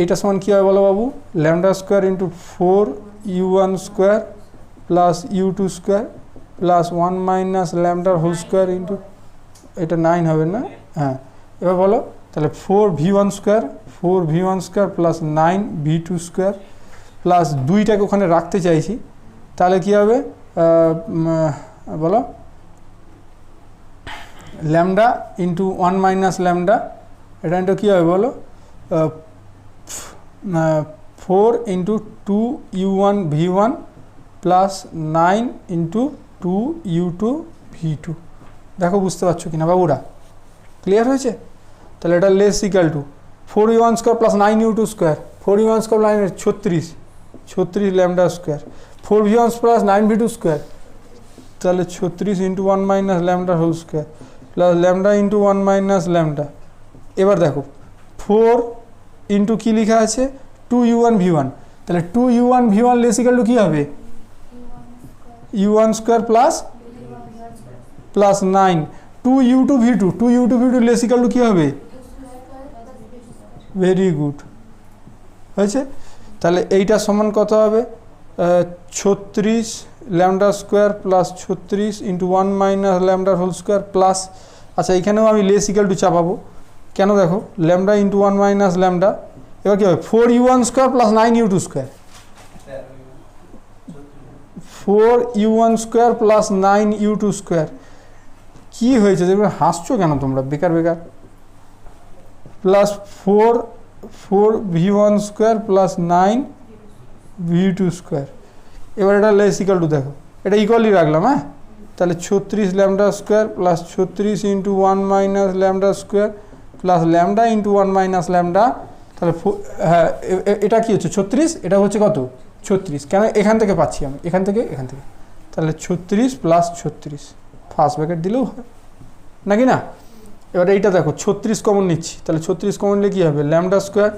এইটা সমান কী হবে বলো বাবু? Lambda square into 4u1 square plus u2 square plus 1 minus ল্যামডার whole square into, এটা 9 হবে না? হ্যাঁ, এবার বলো তাহলে 4v1 square plus 9v2 square plus 2টাকে ওখানে রাখতে চাইছি, তাহলে কী হবে বলো? ল্যামডা ইন্টু 1 মাইনাস ল্যামডা, এটা ইন্টু কী হবে বলো? 4 into 2u1 v1 plus 9 into 2u2 v2। দেখো বুঝতে পারছো কিনা বাবুরা? ক্লিয়ার হয়েছে? তাহলে এটা less equal to 4u1 square plus 9u2 square, 4u1 square 36 lambda square, 4v1 plus 9v2 square, তাহলে 36 into 1 minus lambda whole square plus lambda into 1 minus lambda. এবার দেখো 4 ইন্টু কী লেখা আছে 2u1 v1, তাহলে 2u1 v1 less equal to কী হবে? u1 square plus 9 2u2 v2 less equal to কী হবে? ভেরি গুড, হয়েছে? তাহলে এইটা সমান কত হবে? 36 lambda square plus 36 into 1 minus ল্যামডার হোল স্কোয়ার প্লাস, আচ্ছা এখানেও আমি লেস ইকাল টু চাপাবো, কেন দেখো ল্যামডা ইন্টু 1 মাইনাস ল্যামডা। এবার কী হবে? 4u1 square plus 9u2 square, 4u1 square plus 9u2 square. কী হয়েছে দেখবে? হাসছো কেন তোমরা বেকার plus 4v1 square plus 9v2 square. এবার এটা লেস ইকাল টু, দেখো এটা ইকুয়ালি রাখলাম, হ্যাঁ? তাহলে 36 lambda square plus 36 into 1 minus lambda square plus lambda into 1 minus lambda. তাহলে হ্যাঁ, এটা কী হচ্ছে 36, এটা হচ্ছে কত 36, কেন এখান থেকে পাচ্ছি আমি, এখান থেকে। তাহলে 36 প্লাস 36 ফার্স্ট ব্র্যাকেট দিলেও হয় নাকি না। এবার এইটা দেখো 36 কমন নিচ্ছি, তাহলে 36 কমন নিলে কী হবে lambda square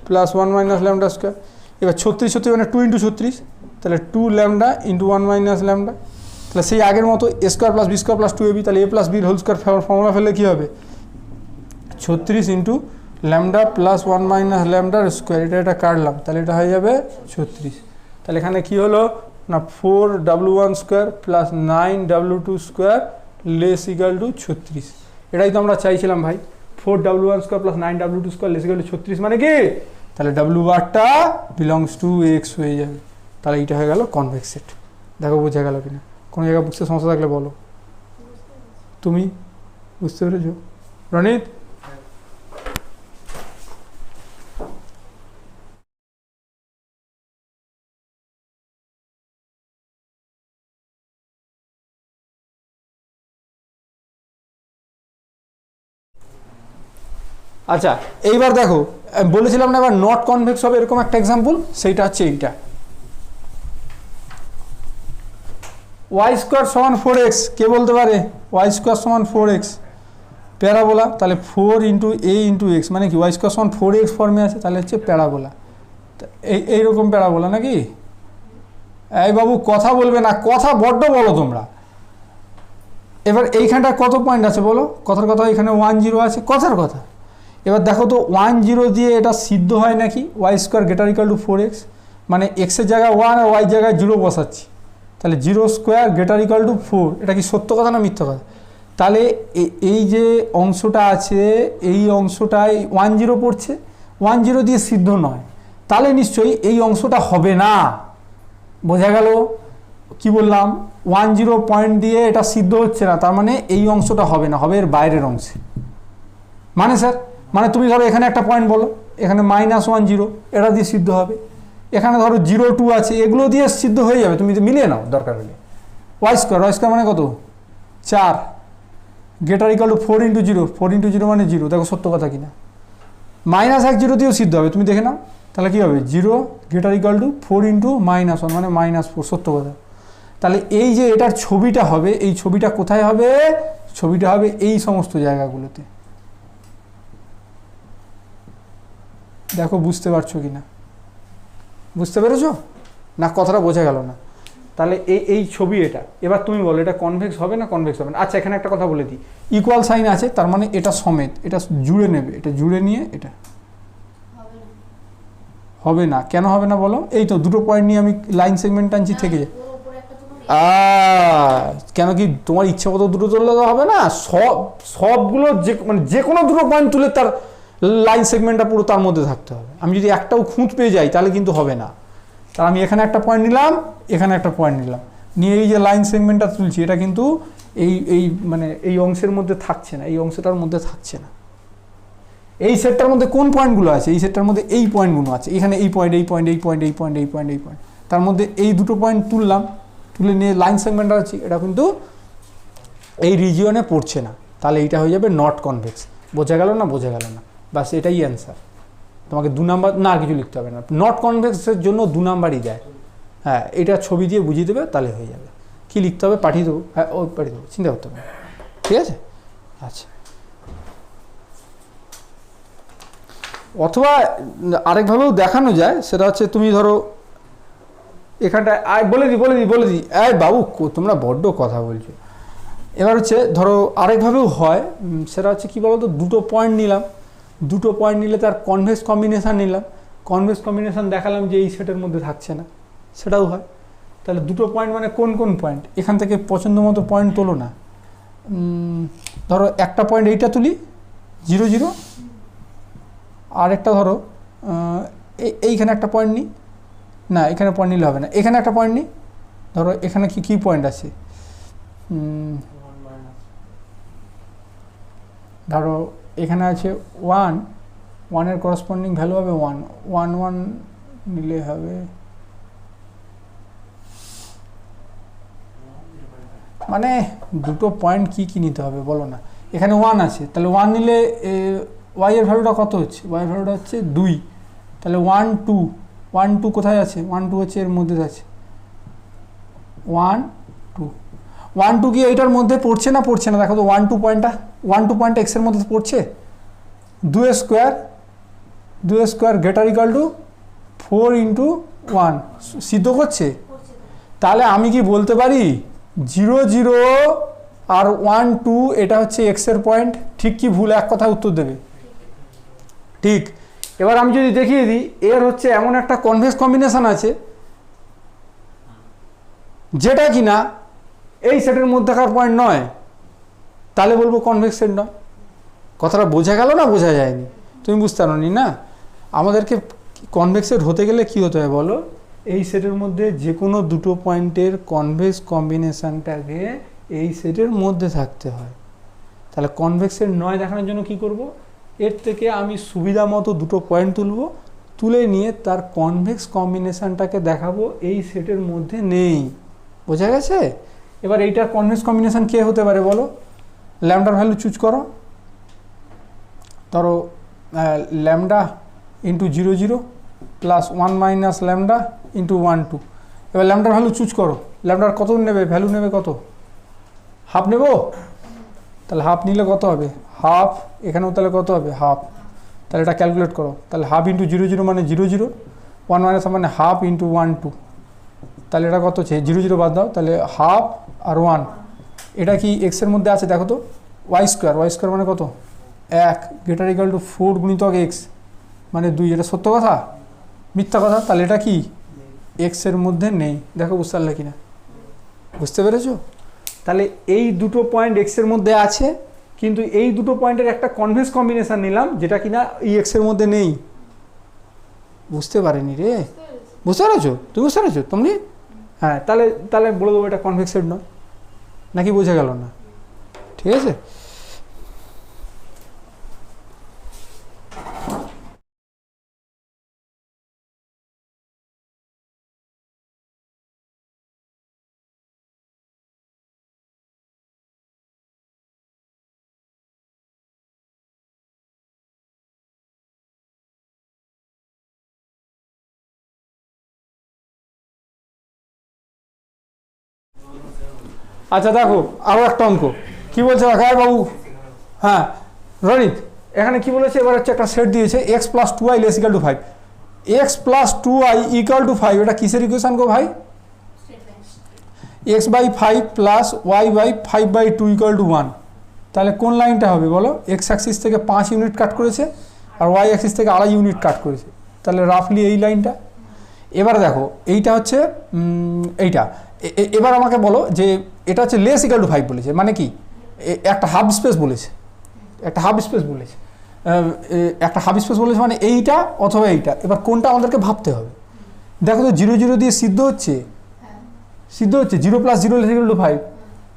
plus 1 minus lambda square. এবার 36 মানে 2 × 36, তাহলে 2 ল্যামডা ইন্টু 1 মাইনাস ল্যামডা, তাহলে সেই আগের মতো A square plus B square plus 2ab, তাহলে এ প্লাস বির হোল স্কোয়ার ফর্মুলা ফেললে কী হবে 36 ইন্টু ল্যামডা প্লাস 1 মাইনাস ল্যামডার স্কোয়ার, এটা কাটলাম, তাহলে এটা হয়ে যাবে 36। তাহলে এখানে কী হলো না 4w1 square plus 9w2 square less equal to 36। এটাই তো আমরা চাইছিলাম ভাই, 4w1 square plus 9w2 square less equal to 36 মানে কি, তাহলে w বারটা বিলংস টু এক্স হয়ে যাবে। তাহলে এইটা হয়ে গেল কনভেক্স সেট। দেখো বোঝা গেল কিনা, কোনো জায়গায় বুঝতে সমস্যা থাকলে বলো। তুমি বুঝতে পেরেছো রনিত? আচ্ছা এইবার দেখো বলেছিলাম না এবার নট কনভেক্স হবে এরকম একটা এক্সাম্পল, সেইটা হচ্ছে এইটা ওয়াই স্কোয়ার সমান 4x। কে বলতে পারে ওয়াই স্কোয়ার সমান 4x প্যারাবোলা, তাহলে 4 ইন্টু এ ইন্টু এক্স মানে কি ওয়াই স্কোয়ার সমান 4x ফর্মে আছে, তাহলে হচ্ছে প্যারাবোলা। এইরকম প্যারাবোলা নাকি? এই বাবু কথা বলবে না, কথা বড্ড বলো তোমরা। এবার এইখানটা কত পয়েন্ট আছে বলো, কথার কথা এখানে 1 0 আছে, কথার কথা। এবার দেখো তো 1 0 দিয়ে এটা সিদ্ধ হয় নাকি y square greater equal to 4x, মানে এক্সের জায়গায় 1 আর ওয়াই জায়গায় 0 বসাচ্ছি, তাহলে 0 স্কোয়ার গ্রেটার ইকাল টু 4। এটা কি সত্য কথা না মিথ্যা কথা? তাহলে এই যে অংশটা আছে এই অংশটায় 1 0 পড়ছে, 1 0 দিয়ে সিদ্ধ নয়, তাহলে নিশ্চয়ই এই অংশটা হবে না। বোঝা গেল কি বললাম? 1 0 পয়েন্ট দিয়ে এটা সিদ্ধ হচ্ছে না, তার মানে এই অংশটা হবে না, হবে এর বাইরের অংশে। মানে স্যার মানে তুমি ধরো এখানে একটা পয়েন্ট বলো, এখানে -1 0, এটা দিয়ে সিদ্ধ হবে। এখানে ধরো 0 2 আছে, এগুলো দিয়ে সিদ্ধ হয়ে যাবে, তুমি মিলিয়ে নাও দরকার হলে। ওয়াই স্কোয়ার মানে কত 4 গ্রেটার ইকাল টু 4 × 0, 4 × 0 মানে 0। দেখো সত্য কথা কিনা, -1 0 দিয়েও সিদ্ধ হবে, তুমি দেখে নাও। তাহলে কী হবে 0 গ্রেটার ইকাল টু 4 × -1 মানে -4, সত্য কথা। তাহলে এই যে এটার ছবিটা হবে, এই ছবিটা কোথায় হবে? ছবিটা হবে এই সমস্ত জায়গাগুলোতে। দেখো বুঝতে পারছো কি না? বুঝতে পেরেছো না? কথাটা বোঝা গেল না? তাহলে এই ছবি এটা। এবার তুমি বলো এটা কনভেক্স হবে না কনভেক্স হবে না? আচ্ছা এখানে একটা কথা বলে দিই, ইকুয়াল সাইন আছে, তার মানে এটা সমেত, এটা জুড়ে নেবে, এটা জুড়ে নিয়ে এটা হবে না। কেন হবে না বলো? এই তো দুটো পয়েন্ট নিয়ে আমি লাইন সেগমেন্ট টানছি, থেকে যায়। কেন কি তোমার ইচ্ছে মতো দুটো তুললে তো হবে না, সবগুলো মানে যে কোনো দুটো পয়েন্ট তুলে তার লাইন সেগমেন্টটা পুরো তার মধ্যে থাকতে হবে। আমি যদি একটাও খুঁত পেয়ে যাই তাহলে কিন্তু হবে না। তার আমি এখানে একটা পয়েন্ট নিলাম, এখানে একটা পয়েন্ট নিলাম, নিয়ে এই যে লাইন সেগমেন্টটা তুলছি এটা কিন্তু এই মানে এই অংশের মধ্যে থাকছে না, এই অংশটার মধ্যে থাকছে না। এই সেটটার মধ্যে কোন পয়েন্টগুলো আছে? এই সেটটার মধ্যে এই পয়েন্টগুলো আছে, এখানে এই পয়েন্ট এই পয়েন্ট এই পয়েন্ট এই পয়েন্ট এই পয়েন্ট এই পয়েন্ট, তার মধ্যে এই দুটো পয়েন্ট তুললাম, তুলে নিয়ে লাইন সেগমেন্টটা আছে, এটা কিন্তু এই রিজিয়নে পড়ছে না, তাহলে এইটা হয়ে যাবে নট কনভেক্স। বোঝা গেল না? বোঝা গেল না? বাস এটাই অ্যান্সার। তোমাকে 2 নাম্বার না আর কিছু লিখতে হবে না, নট কনভেক্সের জন্য 2 নাম্বারই দেয়। হ্যাঁ এটা ছবি দিয়ে বুঝিয়ে দেবে, তাহলে হয়ে যাবে। কি লিখতে হবে পাঠিয়ে দেবো, হ্যাঁ ও পাঠিয়ে দেবো, চিন্তা করতে হবে। ঠিক আছে আচ্ছা। অথবা আরেকভাবেও দেখানো যায়, সেটা হচ্ছে তুমি ধরো এখানটায় বলে দিই বাবু তোমরা বড্ড কথা বলছো। এবার হচ্ছে ধরো আরেকভাবেও হয়, সেটা হচ্ছে কী বলো তো, দুটো পয়েন্ট নিলাম, দুটো পয়েন্ট নিলে তার কনভেক্স কম্বিনেশান নিলাম, কনভেক্স কম্বিনেশান দেখালাম যে এই সেটের মধ্যে থাকছে না, সেটাও হয়। তাহলে দুটো পয়েন্ট মানে কোন কোন পয়েন্ট? এখান থেকে পছন্দ মতো পয়েন্ট তোলো না। ধরো একটা পয়েন্ট এইটা তুলি 0 0, আর একটা ধরো এইখানে একটা পয়েন্ট নিই, না এখানে পয়েন্ট নিলে হবে না, এখানে একটা পয়েন্ট নিই, ধরো এখানে কি পয়েন্ট আছে, ধরো এখানে আছে 1, 1-এর করসপন্ডিং ভ্যালু হবে 1, 1 1 নিলে হবে, মানে দুটো পয়েন্ট কি নিতে হবে বলো না? এখানে 1 আছে, তাহলে 1 নিলে ওয়াই এর ভ্যালুটা কত হচ্ছে? ওয়াই এর ভ্যালুটা হচ্ছে 2, তাহলে 1 2, 1 2 কোথায় আছে? 1 2 হচ্ছে এর মধ্যে আছে, 1 2, 1 2 কি এইটার মধ্যে পড়ছে না দেখো তো 1 2 পয়েন্টটা 1 2 পয়েন্টটা এক্সের মধ্যে পড়ছে। 2 square greater equal two 4 into 1 সিদ্ধ করছে। তাহলে আমি কি বলতে পারি 0 0 আর 1 2 এটা হচ্ছে এক্সের পয়েন্ট? ঠিক কি ভুল? এক কথায় উত্তর দেবে। ঠিক। এবার আমি যদি দেখিয়ে দিই এর হচ্ছে এমন একটা কনভেক্স কম্বিনেশন আছে যেটা কিনা এই সেটের মধ্যেকার পয়েন্ট নয়, তাহলে বলবো কনভেক্স সেট নয়। কথাটা বোঝা গেল না বোঝা যায়নি? তুমি বুঝতে পারোনি না? আমাদেরকে কনভেক্স সেট হতে গেলে কি হতে হয় বলো? এই সেটের মধ্যে যে কোনো দুটো পয়েন্টের কনভেক্স কম্বিনেশনটাকে এই সেটের মধ্যে থাকতে হয়। তাহলে কনভেক্স সেট নয় দেখানোর জন্য কি করব? এর থেকে আমি সুবিধা মতো দুটো পয়েন্ট তুলে নিয়ে তার কনভেক্স কম্বিনেশনটাকে দেখাবো এই সেটের মধ্যে নেই। বোঝা গেছে? এবার এইটার কনভেক্স কম্বিনেশন কে হতে পারে বলো? ল্যামডার ভ্যালু চুজ করো, ধরো lambda into 0 0 plus 1 minus lambda into 1 2। এবার ল্যামডার ভ্যালু চুজ করো। ল্যামডার কত নেবে? ভ্যালু নেবে কত? হাফ নেব। তাহলে হাফ নিলে কত হবে? হাফ। এখানেও তাহলে কত হবে? হাফ। তাহলে এটা ক্যালকুলেট করো। তাহলে হাফ ইন্টু 0 0 মানে 0 0, 1 মাইনাস মানে হাফ ইন্টু 1 2। তাহলে এটা কত হচ্ছে? 0 0 বাদ দাও, তাহলে হাফ আর 1। এটা কি এক্সের মধ্যে আছে? দেখো তো, ওয়াই স্কোয়ার মানে কত? 1 গ্রেটার ইকুয়াল টু 4 গুণিতক এক্স মানে 2। এটা সত্য কথা মিথ্যা কথা? তাহলে এটা কি এক্সের মধ্যে নেই। দেখো বুঝতে পারলে কিনা? বুঝতে পেরেছো? তাহলে এই দুটো পয়েন্ট এক্সের মধ্যে আছে, কিন্তু এই দুটো পয়েন্টের একটা কনভেক্স কম্বিনেশন নিলাম যেটা কিনা এই এক্সের মধ্যে নেই। বুঝতে পারেনি রে? বুঝতে পেরেছো? তুমি বুঝতে পেরেছো তুমি? হ্যাঁ, তাহলে বলে দেবো এটা কনভেক্স সেট নয়। নাকি বোঝা গেল না? ঠিক আছে। আচ্ছা দেখো আরও একটা অঙ্ক কি বলছে রাখায় বাবু? হ্যাঁ রনিত, এখানে কি বলেছে? এবার হচ্ছে একটা সেট দিয়েছে x plus 2i less equal to 5। X plus 2i equal to 5, এটা কিসের ইকুয়েশন গো ভাই? X by 5 plus y by 5/2 equal to 1। তাহলে কোন লাইনটা হবে বলো? এক্স অ্যাক্সিস থেকে 5 ইউনিট কাট করেছে আর ওয়াই অ্যাক্সিস থেকে 2.5 ইউনিট কাট করেছে। তাহলে রাফলি এই লাইনটা। এবার দেখো এইটা হচ্ছে এইটা। এবার আমাকে বলো যে এটা হচ্ছে লেস ইকাল টু 5 বলেছে, মানে কি? একটা হাফ স্পেস বলেছে, একটা হাফ স্পেস বলেছে মানে এইটা অথবা এইটা। এবার কোনটা আমাদেরকে ভাবতে হবে। দেখো তো 0 0 দিয়ে সিদ্ধ হচ্ছে 0 প্লাস 0 লেস ইকাল টু 5।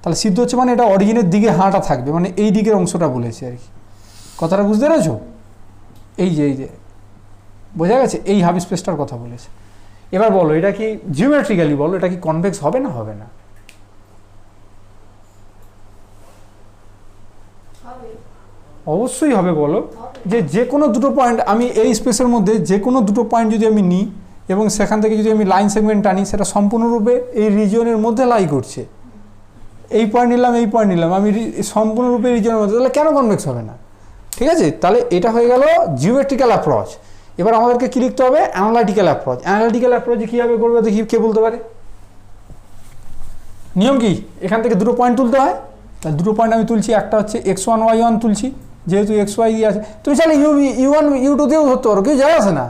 তাহলে সিদ্ধ হচ্ছে মানে এটা অরিজিনের দিকে হাঁটা থাকবে, মানে এই দিকের অংশটা বলেছে আর কি। কথাটা বুঝতে পেরেছো? এই যে বোঝা গেছে? এই হাফ স্পেসটার কথা বলেছে। এবার বলো এটা কি জিওমেট্রিক্যালি বলো এটা কি কনভেক্স হবে না হবে না? অবশ্যই হবে। বলো যে কোনো দুটো পয়েন্ট আমি এই স্পেসের মধ্যে যে কোনো দুটো পয়েন্ট যদি আমি নিই এবং সেখান থেকে যদি আমি লাইন সেগমেন্ট টানি, সেটা সম্পূর্ণরূপে এই রিজিয়নের মধ্যে লাই করছে। এই পয়েন্ট নিলাম এই পয়েন্ট নিলাম, আমি সম্পূর্ণরূপে রিজিয়নের মধ্যে, তাহলে কেন কনভেক্স হবে না? ঠিক আছে, তাহলে এটা হয়ে গেল জিওমেট্রিক্যাল অ্যাপ্রোচ। এবার আমাদেরকে কী লিখতে হবে? Analytical approach. অ্যানালাইটিক্যাল অ্যাপ্রোচে কীভাবে করবে দেখি, কে বলতে পারে? নিয়ম কি? এখান থেকে দুটো পয়েন্ট তুলতে হয়। তাহলে দুটো পয়েন্ট আমি তুলছি, একটা হচ্ছে x1 y1 তুলছি, যেহেতু xy দিয়ে আছে। তুমি চাইলে u1 u2 দিয়েও ধরতে পারো, কেউ যায় আসে না।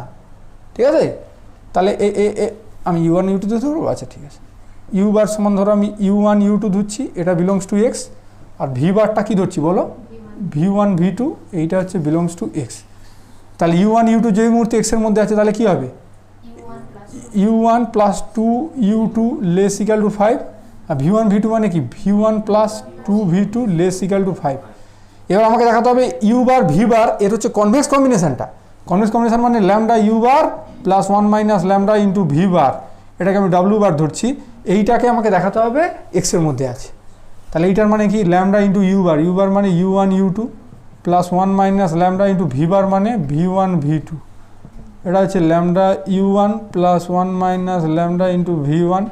ঠিক আছে, তাহলে আমি u1 u2 দিয়ে ধরবো। আচ্ছা ঠিক আছে, u বার সমান ধরো আমি u1 u2 ধরছি, এটা বিলংস টু x। আর v বারটা কী ধরছি বলো? v1 v2, এইটা হচ্ছে বিলংস টু x। তাহলে u1 u2 যেই মুহূর্তে x এর মধ্যে আছে তাহলে কী হবে? u1 plus 2u2 less equal to 5। আর v1 v2 মানে কি? v1 plus 2v2 less equal to 5। এবার আমাকে দেখাতে হবে u বার v বার এর হচ্ছে কনভেক্স কম্বিনেশনটা। কনভেক্স কম্বিনেশন মানে lambda u bar plus 1 minus lambda into v bar, এটাকে আমি w বার ধরছি। এইটাকে আমাকে দেখাতে হবে x এর মধ্যে আছে। তাহলে এইটার মানে কি? ল্যামডা ইন্টু u বার মানে u1 u2 plus 1 minus lambda into v bar মানে v1 v2। এটা হচ্ছে lambda u1 plus 1 minus lambda into v1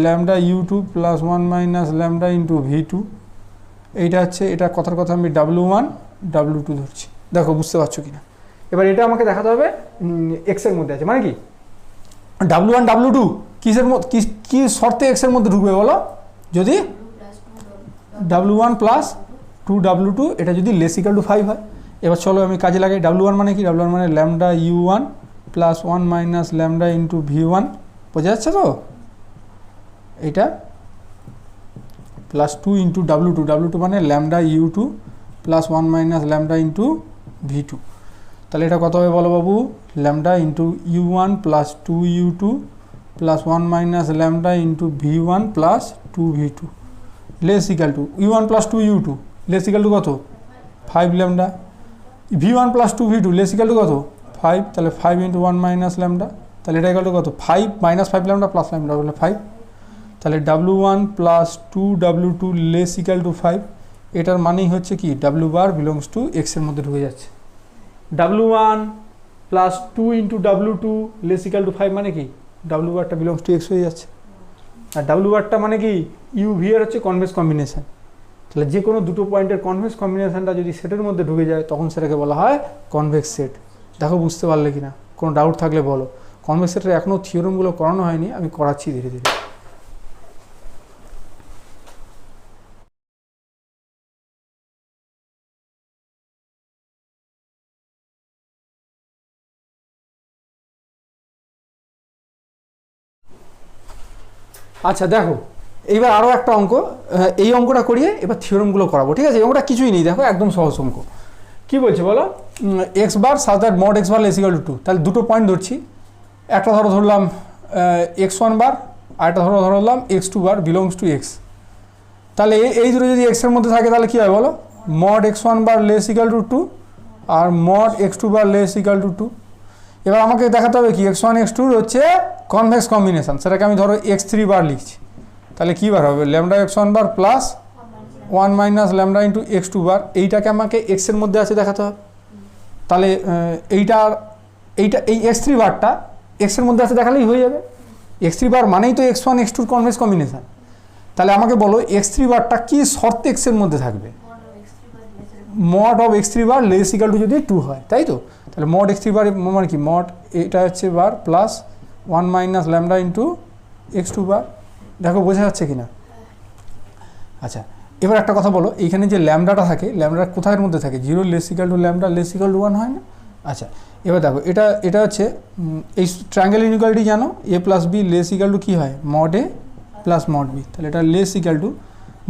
lambda u two plus one minus lambda into v two, এইটা হচ্ছে, এটা কথার কথা আমি ডাব্লু1 ডাব্লু2 ধরছি। দেখো বুঝতে পারছো কিনা? এবার এটা আমাকে দেখাতে হবে এক্সের মধ্যে আছে, মানে কি ডাব্লু1 ডাব্লু2 কিসের মধ্যে, কি শর্তে এক্সের মধ্যে ঢুকবে বলো? যদি ডাব্লু1 প্লাস 2 ডাব্লু2 এটা যদি লেস ইকুয়াল টু 5 হয়। এবার চলো আমি কাজে লাগাই। ডাব্লু1 মানে কি? ডাব্লু1 মানে lambda U one plus 1 minus lambda into V one, বোঝা যাচ্ছে তো? এটা প্লাস 2 ইন্টু ডাব্লু2, ডাব্লু2 মানে lambda U two plus 1 minus lambda into V two. তাহলে এটা কত হবে বলো বাবু? Lambda into U one plus 2 U two plus 1 minus lambda into V one plus 2 V two less equal to U one plus 2 U two less equal to কত? 5 lambda. V one plus 2 V two less equal to কত? 5। তাহলে 5 into 1 minus lambda, তাহলে এটা equal to কত? 5 minus 5 lambda plus lambda বলে 5। তাহলে ডাব্লু1 plus 2 ডাব্লু2 less equal to 5। এটার মানেই হচ্ছে কি ডাব্লু বার বিলংস টু এক্সের মধ্যে ঢুকে যাচ্ছে। W one plus 2 into W two less equal to 5 মানে কি ডাব্লু বারটা বিলংস টু এক্স হয়ে যাচ্ছে। আর ডাব্লু বারটা মানে কি ইউ ভি এর হচ্ছে কনভেক্স কম্বিনেশন। তাহলে যে কোনো দুটো পয়েন্টের কনভেক্স কম্বিনেশনটা যদি সেটের মধ্যে ঢুকে যায় তখন সেটাকে বলা হয় কনভেক্স সেট। দেখো বুঝতে পারলে কি না? কোনো ডাউট থাকলে বলো। কনভেক্স সেটের এখনও থিওরেমগুলো করানো হয়নি, আমি করাচ্ছি ধীরে ধীরে। আচ্ছা দেখো, এইবার আরও একটা অঙ্ক, এই অঙ্কটা করিয়ে এবার থিওরেমগুলো করাবো, ঠিক আছে? এই অঙ্কটা কিছুই নেই, দেখো একদম সহজ অঙ্ক। কী বলছে বলো? X bar such that mod x bar less equal to 2। তাহলে দুটো পয়েন্ট ধরছি, একটা ধরলাম x1 বার, আর একটা ধরলাম x2 bar belongs to X. তাহলে এই দুটো যদি এক্সের মধ্যে থাকে তাহলে কী হয় বলো? Mod x1 bar less equal to 2 আর mod x2 bar less equal to 2। এবার আমাকে দেখাতে হবে কি x1 x2 হচ্ছে কনভেক্স কম্বিনেশন, সেটাকে আমি ধরো x3 বার লিখছি। তাহলে কী বার হবে? Lambda x1 bar plus 1 minus lambda into x2 bar. এইটাকে আমাকে এক্সের মধ্যে আছে দেখাতে হবে। তাহলে এইটা এই x3 বারটা এক্সের মধ্যে আছে দেখালেই হয়ে যাবে। x3 বার মানেই তো x1 x2 কনভেক্স কম্বিনেশন। তাহলে আমাকে বলো x3 বারটা কি শর্তে এক্সের মধ্যে থাকবে? Mod of x3 bar less equal two যদি 2 হয়, তাই তো? তাহলে মড x3 বার মানে কি? মড এটা হচ্ছে bar plus 1 minus lambda into x2 bar. দেখো বোঝা যাচ্ছে কিনা? আচ্ছা এবার একটা কথা বলো, এইখানে যে ল্যামডাটা থাকে, ল্যামডা কোথায়ের মধ্যে থাকে? 0 less equal two lambda less equal to 1 হয় না? আচ্ছা এবার দেখো, এটা হচ্ছে এই ট্রায়াঙ্গেল ইনইকুয়ালিটি জানো, A plus B less equal to কী হয়? Mod A plus mod B. তাহলে এটা less equal to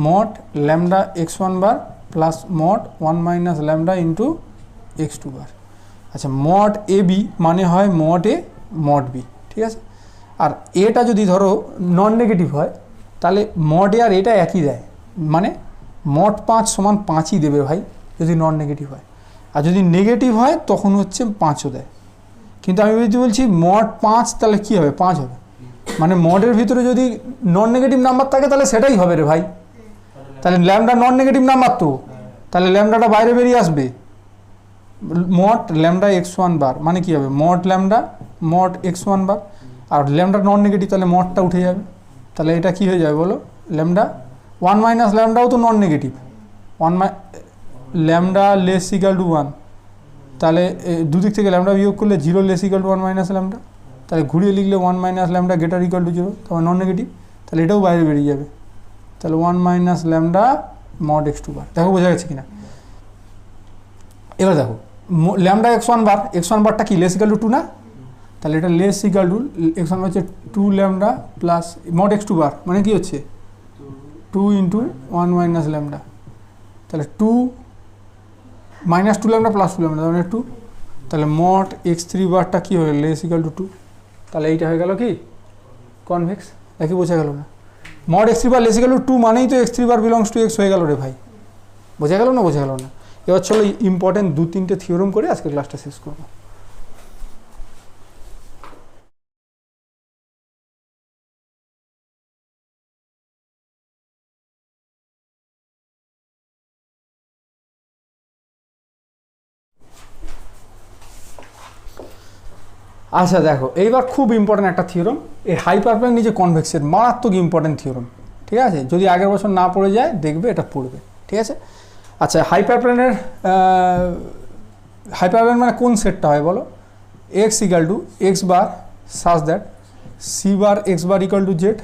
mod lambda x1 bar plus mod 1 minus lambda into x2 bar. আচ্ছা মড এ বি মানে হয় মড এ mod B, ঠিক আছে? আর এটা যদি ধরো নন নেগেটিভ হয় তাহলে মড এ আর এটা একই দেয়, মানে মড 5 সমান 5ই দেবে ভাই যদি নন নেগেটিভ হয়। আর যদি নেগেটিভ হয় তখন হচ্ছে 5ও দেয়। কিন্তু আমি যদি বলছি মড 5 তাহলে কী হবে? 5 হবে। মানে মডের ভিতরে যদি নন নেগেটিভ নাম্বার থাকে তাহলে সেটাই হবে রে ভাই। তাহলে ল্যামডা নন নেগেটিভ নাম্বার তো, তাহলে ল্যামডাটা বাইরে বেরিয়ে আসবে। মড ল্যামডা x1 বার মানে কী হবে? মড ল্যামডা মড x1 বার। আর ল্যামডা নন নেগেটিভ তাহলে মডটা উঠে যাবে। তাহলে এটা কী হয়ে যাবে বলো? ল্যামডা 1 মাইনাস ল্যামডাও তো non negative, lambda less equal to 1। তাহলে দুদিক থেকে ল্যামডা বিয়োগ করলে 0 less equal to 1 minus lambda. তাহলে ঘুরিয়ে লিখলে 1 minus lambda greater equal to 0, তবে নন নেগেটিভ। তাহলে এটাও বাইরে বেরিয়ে যাবে। তাহলে 1 minus lambda mod x2 bar. দেখো বোঝা গেছে কিনা? এবার দেখো ল্যামডা x1 বারটা কি লেস ইকাল টু 2 না? তাহলে এটা লেস ইকাল টু x1 বার হচ্ছে 2 lambda plus mod x2 bar মানে কি হচ্ছে 2 ইন্টু 1 মাইনাস ল্যামডা। তাহলে 2 মাইনাস 2 ল্যামডা প্লাস 2 ল্যামডা মানে 2। তাহলে মড x3 বারটা কী হবে? Less equal two 2। তাহলে এইটা হয়ে গেল কি কনভেক্স। দেখি বোঝা গেল না? Mod x3 bar less equal two 2 মানেই তো x3 bar belongs to x হয়ে গেল রে ভাই। বোঝা গেল না? বোঝা গেল না? এবার চলো ইম্পর্টেন্ট 2-3টে থিওরেম করে আজকে ক্লাসটা শেষ করবো। আচ্ছা দেখো এইবার খুব ইম্পর্টেন্ট একটা থিওরাম, এই হাইপারপ্লেন নিচে কনভেক্সের মারাত্মক ইম্পর্টেন্ট থিওরাম, ঠিক আছে? যদি আগের বছর না পড়ে যায় দেখবে এটা পড়বে, ঠিক আছে? আচ্ছা হাইপারপ্লেনের হাইপারপ্লেন মানে কোন সেটটা হয় বলো? X equal to x bar such that c bar x bar equal to z,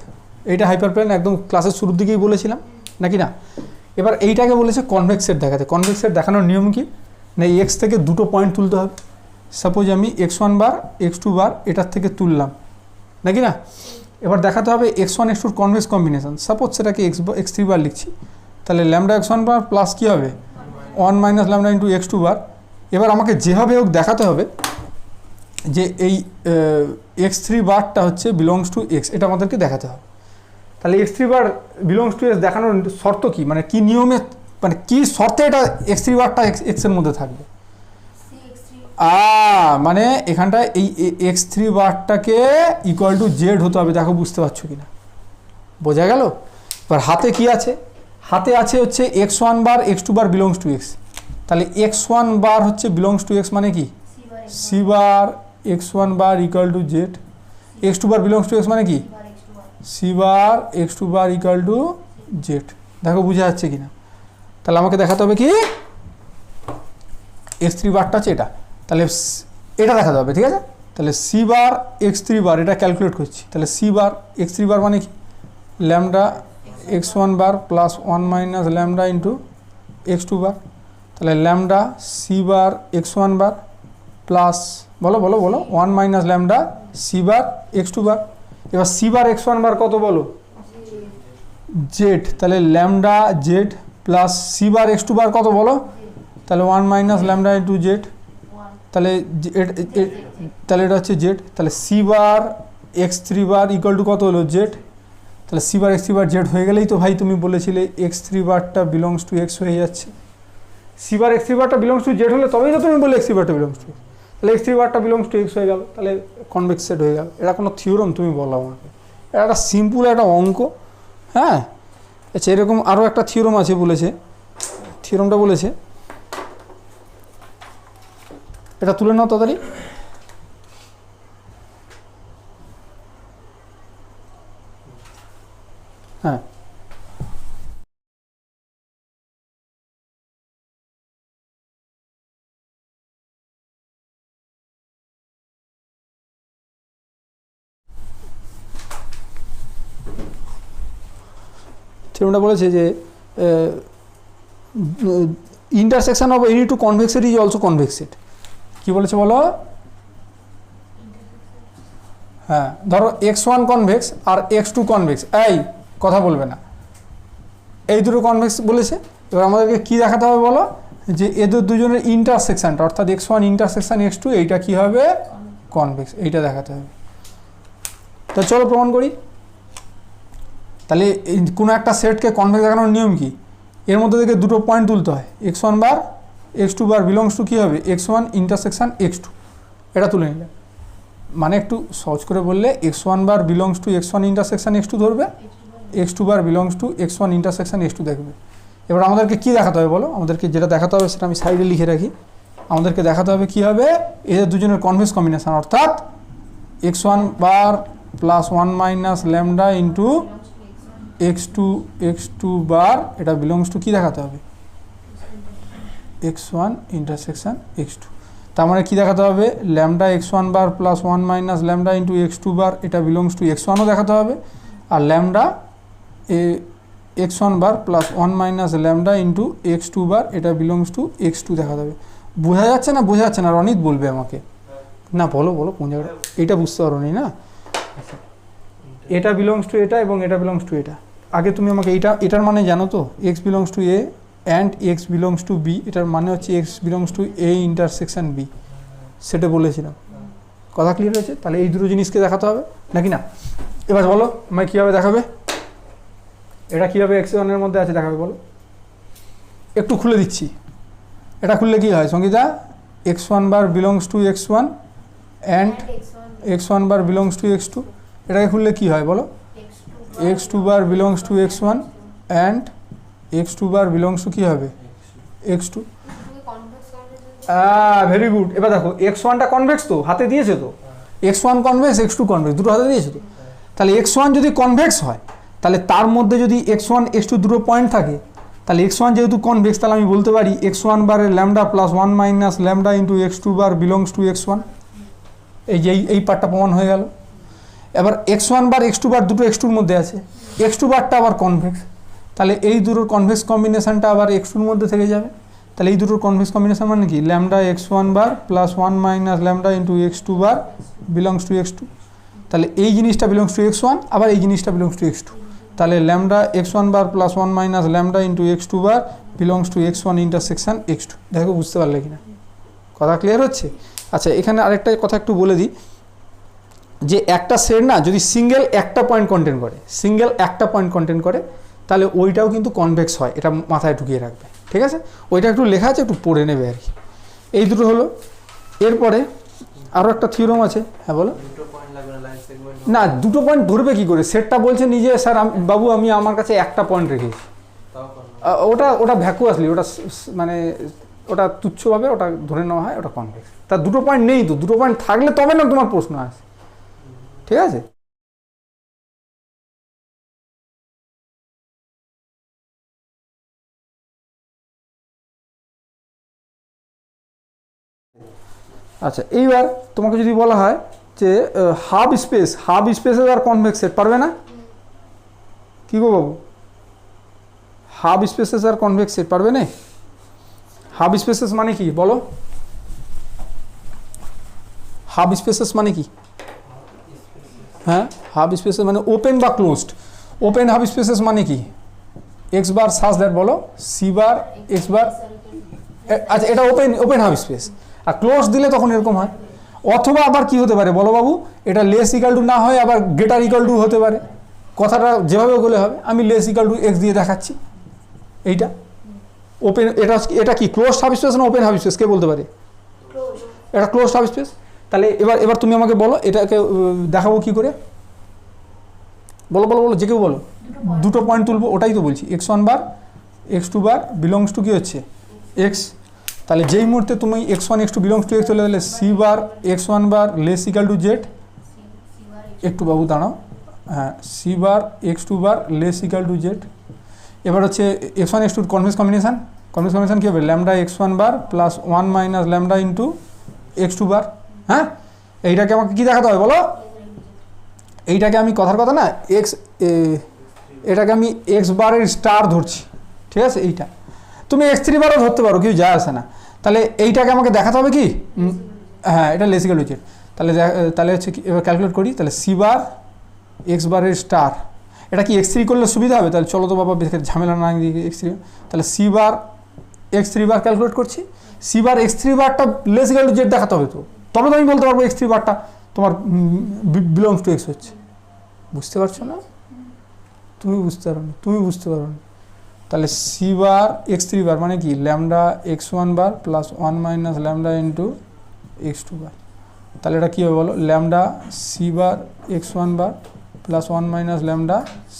এইটা হাইপারপ্লেন একদম ক্লাসের শুরুর দিকেই বলেছিলাম নাকি না? এবার এইটাকে বলেছে কনভেক্স সেট দেখাতে। কনভেক্স সেট দেখানোর নিয়ম কি না, এক্স থেকে দুটো পয়েন্ট তুলতে হবে। সাপোজ আমি x1 বার x2 বার এটার থেকে তুললাম নাকি না, এবার দেখাতে হবে x1 x2 convex combination. Suppose সেটাকে x3 বার লিখছি, তাহলে ল্যামডা x1 বার প্লাস কী হবে 1 minus lambda into x2 bar. এবার আমাকে যেভাবে হোক দেখাতে হবে যে এই x3 বারটা হচ্ছে বিলংস টু x, এটা আমাদেরকে দেখাতে হবে। তাহলে x3 bar belongs to x দেখানোর শর্ত কি, মানে কি নিয়মে, মানে কি শর্তে এটা x3 বারটা x এর মধ্যে থাকবে? মানে এখানটায় এই x3 বারটাকে ইকুয়াল টু জেড হতে হবে। দেখো বুঝতে পারছো কিনা, বোঝা গেল? এবার হাতে কি আছে? হাতে আছে হচ্ছে x1 bar x2 bar belongs to x। তাহলে x1 বার হচ্ছে বিলংস টু x মানে কি c bar x1 bar equal to Z, x2 bar belongs to x মানে কি c bar x2 bar equal to Z. দেখো বুঝা যাচ্ছে কিনা? তাহলে আমাকে দেখাতে হবে কি x3 বারটা আছে এটা, তাহলে এটা দেখাতে হবে, ঠিক আছে? তাহলে সি বার x3 বার এটা ক্যালকুলেট করছি, তাহলে সি বার x3 বার মানে কি lambda x1 bar plus 1 minus lambda into x2 bar. তাহলে lambda C bar x1 bar plus বলো বলো বলো 1 minus lambda C bar x2 bar. এবার সি বার x1 বার কত বলো? জেড। তাহলে lambda Z plus C bar x2 bar কত বলো? তাহলে 1 মাইনাস ল্যামডা ইন্টু জেড। তাহলে তাহলে এটা হচ্ছে জেড। তাহলে C bar x3 bar equal to কত হলো? জেড। তাহলে সি বার x3 বার জেড হয়ে গেলেই তো ভাই তুমি বলেছিলে x3 বারটা বিলংস টু x হয়ে যাচ্ছে। সি বার x3 বারটা বিলংস টু জেড হলে তবেই তো তুমি বলে x3 বারটা বিলংস টু, তাহলে x3 বারটা বিলংস টু x হয়ে গেল, তাহলে কনভেক্স সেট হয়ে গেল। এটা কোনো থিওরাম তুমি বলো আমাকে, এটা একটা সিম্পল একটা অঙ্ক। হ্যাঁ আচ্ছা, এরকম আরও একটা থিওরাম আছে বলেছে, থিওরামটা বলেছে এটা তুলে নাও তাড়াতাড়ি। হ্যাঁ থিওরামটা বলেছে যে intersection of any two convex set is also convex set. কি বলেছে বলো? হ্যাঁ ধরো x1 কনভেক্স আর x2 কনভেক্স, এই কথা বলবে না, এই দুটো কনভেক্স বলেছে। এবার আমাদেরকে কি দেখাতে হবে বলো? যে এদের দুজনের ইন্টারসেকশনটা অর্থাৎ x1 ইন্টারসেকশন x2 এইটা কি হবে? কনভেক্স, এইটা দেখাতে হবে। তো চলো প্রমাণ করি। তাহলে কোনো একটা সেটকে কনভেক্স দেখানোর নিয়ম কি? এর মধ্যে থেকে দুটো পয়েন্ট তুলতে হয়, x1 bar x2 bar belongs to কী হবে? x1 ইন্টারসেকশন x2, এটা তুলে নিলে মানে একটু সহজ করে বললে x1 bar belongs to x1 intersection x2 ধরবে, x2 bar belongs to x1 intersection x2 দেখবে। এবার আমাদেরকে কি দেখাতে হবে বলো? আমাদেরকে যেটা দেখাতে হবে সেটা আমি সাইডে লিখে রাখি। আমাদেরকে দেখাতে হবে কি হবে? এদের দুজনের কনভেক্স কম্বিনেশন, অর্থাৎ x1 bar plus 1 minus lambda into x2 bar এটা বিলংস টু কি দেখাতে হবে? x1 intersection x2। তার মানে কি দেখাতে হবে? Lambda x1 bar plus 1 minus lambda into x2 bar এটা বিলংস টু x1ও দেখাতে হবে, আর lambda x1 bar plus 1 minus lambda into x2 bar এটা বিলংস টু x2 দেখাতে হবে। বোঝা যাচ্ছে না? বোঝা যাচ্ছে না? রনিত বলবে আমাকে, না বলো বলো কোন জায়গাটা, এটা বুঝতে পারো নি না? এটা বিলংস টু এটা এবং এটা বিলংস টু এটা। আগে তুমি আমাকে এটার মানে জানো তো? X belongs to a and x belongs to b, এটার মানে হচ্ছে x belongs to a intersection b, সেটা বলেছিলাম। কথা ক্লিয়ার হয়েছে? তাহলে এই দুটো জিনিসকে দেখাতে হবে নাকি না? এবার বলো আমায় কীভাবে দেখাবে? এটা কীভাবে x1 এর মধ্যে আছে দেখাবে বলো? একটু খুলে দিচ্ছি। এটা খুললে কী হয় Sangeeta? x1 bar belongs to x1 and x1 bar belongs to x2। এটাকে খুললে কী হয় বলো? x2 bar belongs to x1 and x2 bar belongs to কী হবে? x2। Very good. এবার দেখো x1টা কনভেক্স তো, হাতে দিয়েছে তো, x1 কনভেক্স x2 কনভেক্স দুটো হাতে দিয়েছে তো, তাহলে x1 যদি কনভেক্স হয় তাহলে তার মধ্যে যদি x1 x2 দুটো পয়েন্ট থাকে, তাহলে x1 যেহেতু কনভেক্স তাহলে আমি বলতে পারি x1 বারের lambda plus 1 minus lambda into x2 bar belongs to x1। এই যে এই পার্টটা প্রমাণ হয়ে গেল। এবার x1 বার x2 বার দুটো x2-র মধ্যে আছে, x2 বারটা আবার কনভেক্স, তাহলে এই দুটোর কনভেক্স কম্বিনেশনটা আবার x2-র মধ্যে থেকে যাবে। তাহলে এই দুটোর কনভেক্স কম্বিনেশন মানে কি, lambda x1 bar plus 1 minus lambda into x2 bar belongs to x2। তাহলে এই জিনিসটা বিলংস টু x1, আবার এই জিনিসটা বিলংস টু x2। তাহলে lambda x1 bar plus 1 minus lambda into x2 bar belongs to x1 intersection x2। দেখো বুঝতে পারলে কিনা, কথা ক্লিয়ার হচ্ছে? আচ্ছা, এখানে আরেকটা কথা একটু বলে দিই, যে একটা সেট না যদি সিঙ্গেল একটা পয়েন্ট কন্টেন্ট করে, সিঙ্গেল একটা পয়েন্ট কন্টেন্ট করে, তাহলে ওইটাও কিন্তু কনভেক্স হয়, এটা মাথায় ঢুকিয়ে রাখবে, ঠিক আছে? ওইটা একটু লেখা আছে, একটু পড়ে নেবে আর কি। এই দুটো হলো। এরপরে আরও একটা থিওরাম আছে। হ্যাঁ বলো। না, দুটো পয়েন্ট ধরবে কি করে? সেটটা বলছে নিজে, স্যার বাবু আমি আমার কাছে একটা পয়েন্ট রেখেছি, ওটা ভ্যাকুয়াসলি, ওটা মানে ওটা তুচ্ছভাবে ওটা ধরে নেওয়া হয়, ওটা কনভেক্স। তার দুটো পয়েন্ট নেই তো, দুটো পয়েন্ট থাকলে তবে না তোমার প্রশ্ন আসে, ঠিক আছে? আচ্ছা, এইবার তোমাকে যদি বলা হয় যে হাব স্পেসেস আর কনভেক্স সেট, পারবে না? কি গো বাবু, হাব স্পেসেস আর কনভেক্স সেট পারবে না? হাব স্পেসেস মানে কি বলো? হাব স্পেসেস মানে কি? হ্যাঁ, হাব স্পেসেস মানে ওপেন বা ক্লোজড। ওপেন হাব স্পেসেস মানে কি? এক্স বার সাজ দ্যাট, বলো, সি বার এক্স বার। আচ্ছা, এটা ওপেন হাব স্পেস। আর ক্লোজ দিলে তখন এরকম হয়। অথবা আবার কি হতে পারে বলো বাবু, এটা লেস ইকাল টু না হয় আবার গ্রেটার ইকাল টু হতে পারে। কথাটা যেভাবে বলে হবে, আমি লেস ইকাল টু এক্স দিয়ে দেখাচ্ছি। এইটা ওপেন, এটা কি ক্লোজ হাব স্পেস না ওপেন হাব স্পেস, কে বলতে পারে? এটা ক্লোজ হাব স্পেস। তাহলে এবার তুমি আমাকে বলো এটাকে দেখাবো কি করে, বলো বলো বলো, যে কেউ বলো। দুটো পয়েন্ট তুলবো, ওটাই তো বলছি, x1 বার x2 বার বিলংস টু কি হচ্ছে x। তাহলে যেই মুহূর্তে তুমি x1 x2 belongs to x চলে গেলে c bar x1 bar less equal to z, একটু বাবু দাঁড়াও, হ্যাঁ, c bar x2 bar less equal to z. এবার হচ্ছে x1 x2 কনভেক্স কম্বিনেশন কী হবে, lambda x1 bar plus 1 minus lambda into x2 bar. হ্যাঁ, এইটাকে আমাকে কি দেখাতে হবে বলো? এইটাকে আমি কথার কথা না এটাকে আমি এক্স বারের স্টার ধরছি, ঠিক আছে? এইটা তুমি x3 বারও ধরতে পারো, কেউ যায় আসে না। তাহলে এইটাকে আমাকে দেখাতে হবে কি, হ্যাঁ, এটা লেস ইকাল টু জেড। তাহলে হচ্ছে কি, এবার ক্যালকুলেট করি, তাহলে সি বার এক্স বারের স্টার, এটা কি x3 করলে সুবিধা হবে? তাহলে চলো তো বাবা, ঝামেলা না দিকে x3, তাহলে সি বার x3 বার ক্যালকুলেট করছি। সি বার x3 বারটা লেস ইকাল টু জেড দেখাতে হবে তো, তবে তো আমি বলতে পারবো x3 বারটা তোমার বিলংস টু এক্স হচ্ছে। বুঝতে পারছো না? তুমি বুঝতে পারো না। তাহলে সি বার x3 বার মানে কি, lambda x1 bar plus 1 minus lambda into x2 bar. তাহলে এটা কী হবে বলো, lambda C bar x1 bar plus 1 minus lambda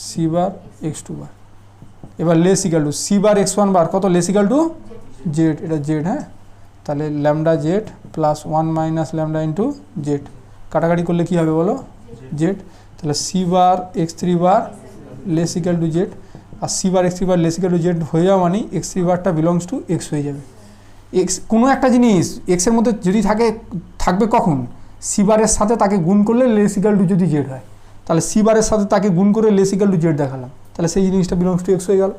C bar x2 bar. এবার less equal to c bar x1 bar কত, less equal to z, এটা z. হ্যাঁ, তাহলে lambda Z plus 1 minus lambda into z, কাটাকাটি করলে কী হবে বলো, জেড। তাহলে C bar x3 bar less equal to z, আর c bar x3 bar less equal to z হয়ে যাওয়া মানে x3 বারটা বিলংস টু এক্স হয়ে যাবে। এক্স কোনো একটা জিনিস এক্সের মধ্যে যদি থাকবে কখন, সি বারের সাথে তাকে গুণ করলে লেস ইকাল টু যদি জেড হয়, তাহলে সি বারের সাথে তাকে গুণ করে লেস ইকাল টু জেড দেখালাম, তাহলে সেই জিনিসটা বিলংস টু এক্স হয়ে গেল।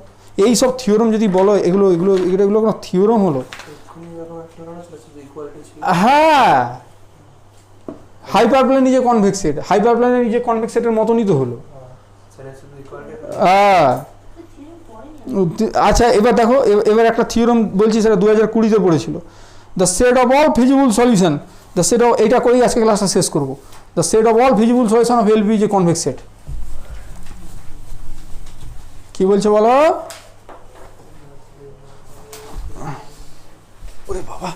এই সব থিওরম যদি বলো, এগুলো কোনো থিওরম হলো। হ্যাঁ, হাইপারপ্লেন নিজে কনভেক্স সেট, হাইপারপ্লেনের নিজে কনভেক্স সেটের মতনই তো হলো। আচ্ছা, এবার দেখো, এবার একটা থিওরম বলছি, সেটা 2020-তে পড়েছিল। The set of all feasible solution, the set of, এইটা করেই আজকে ক্লাসটা শেষ করবো। The set of all feasible solution of LP is a convex set. কি বলছে বলো? ওরে বাবা,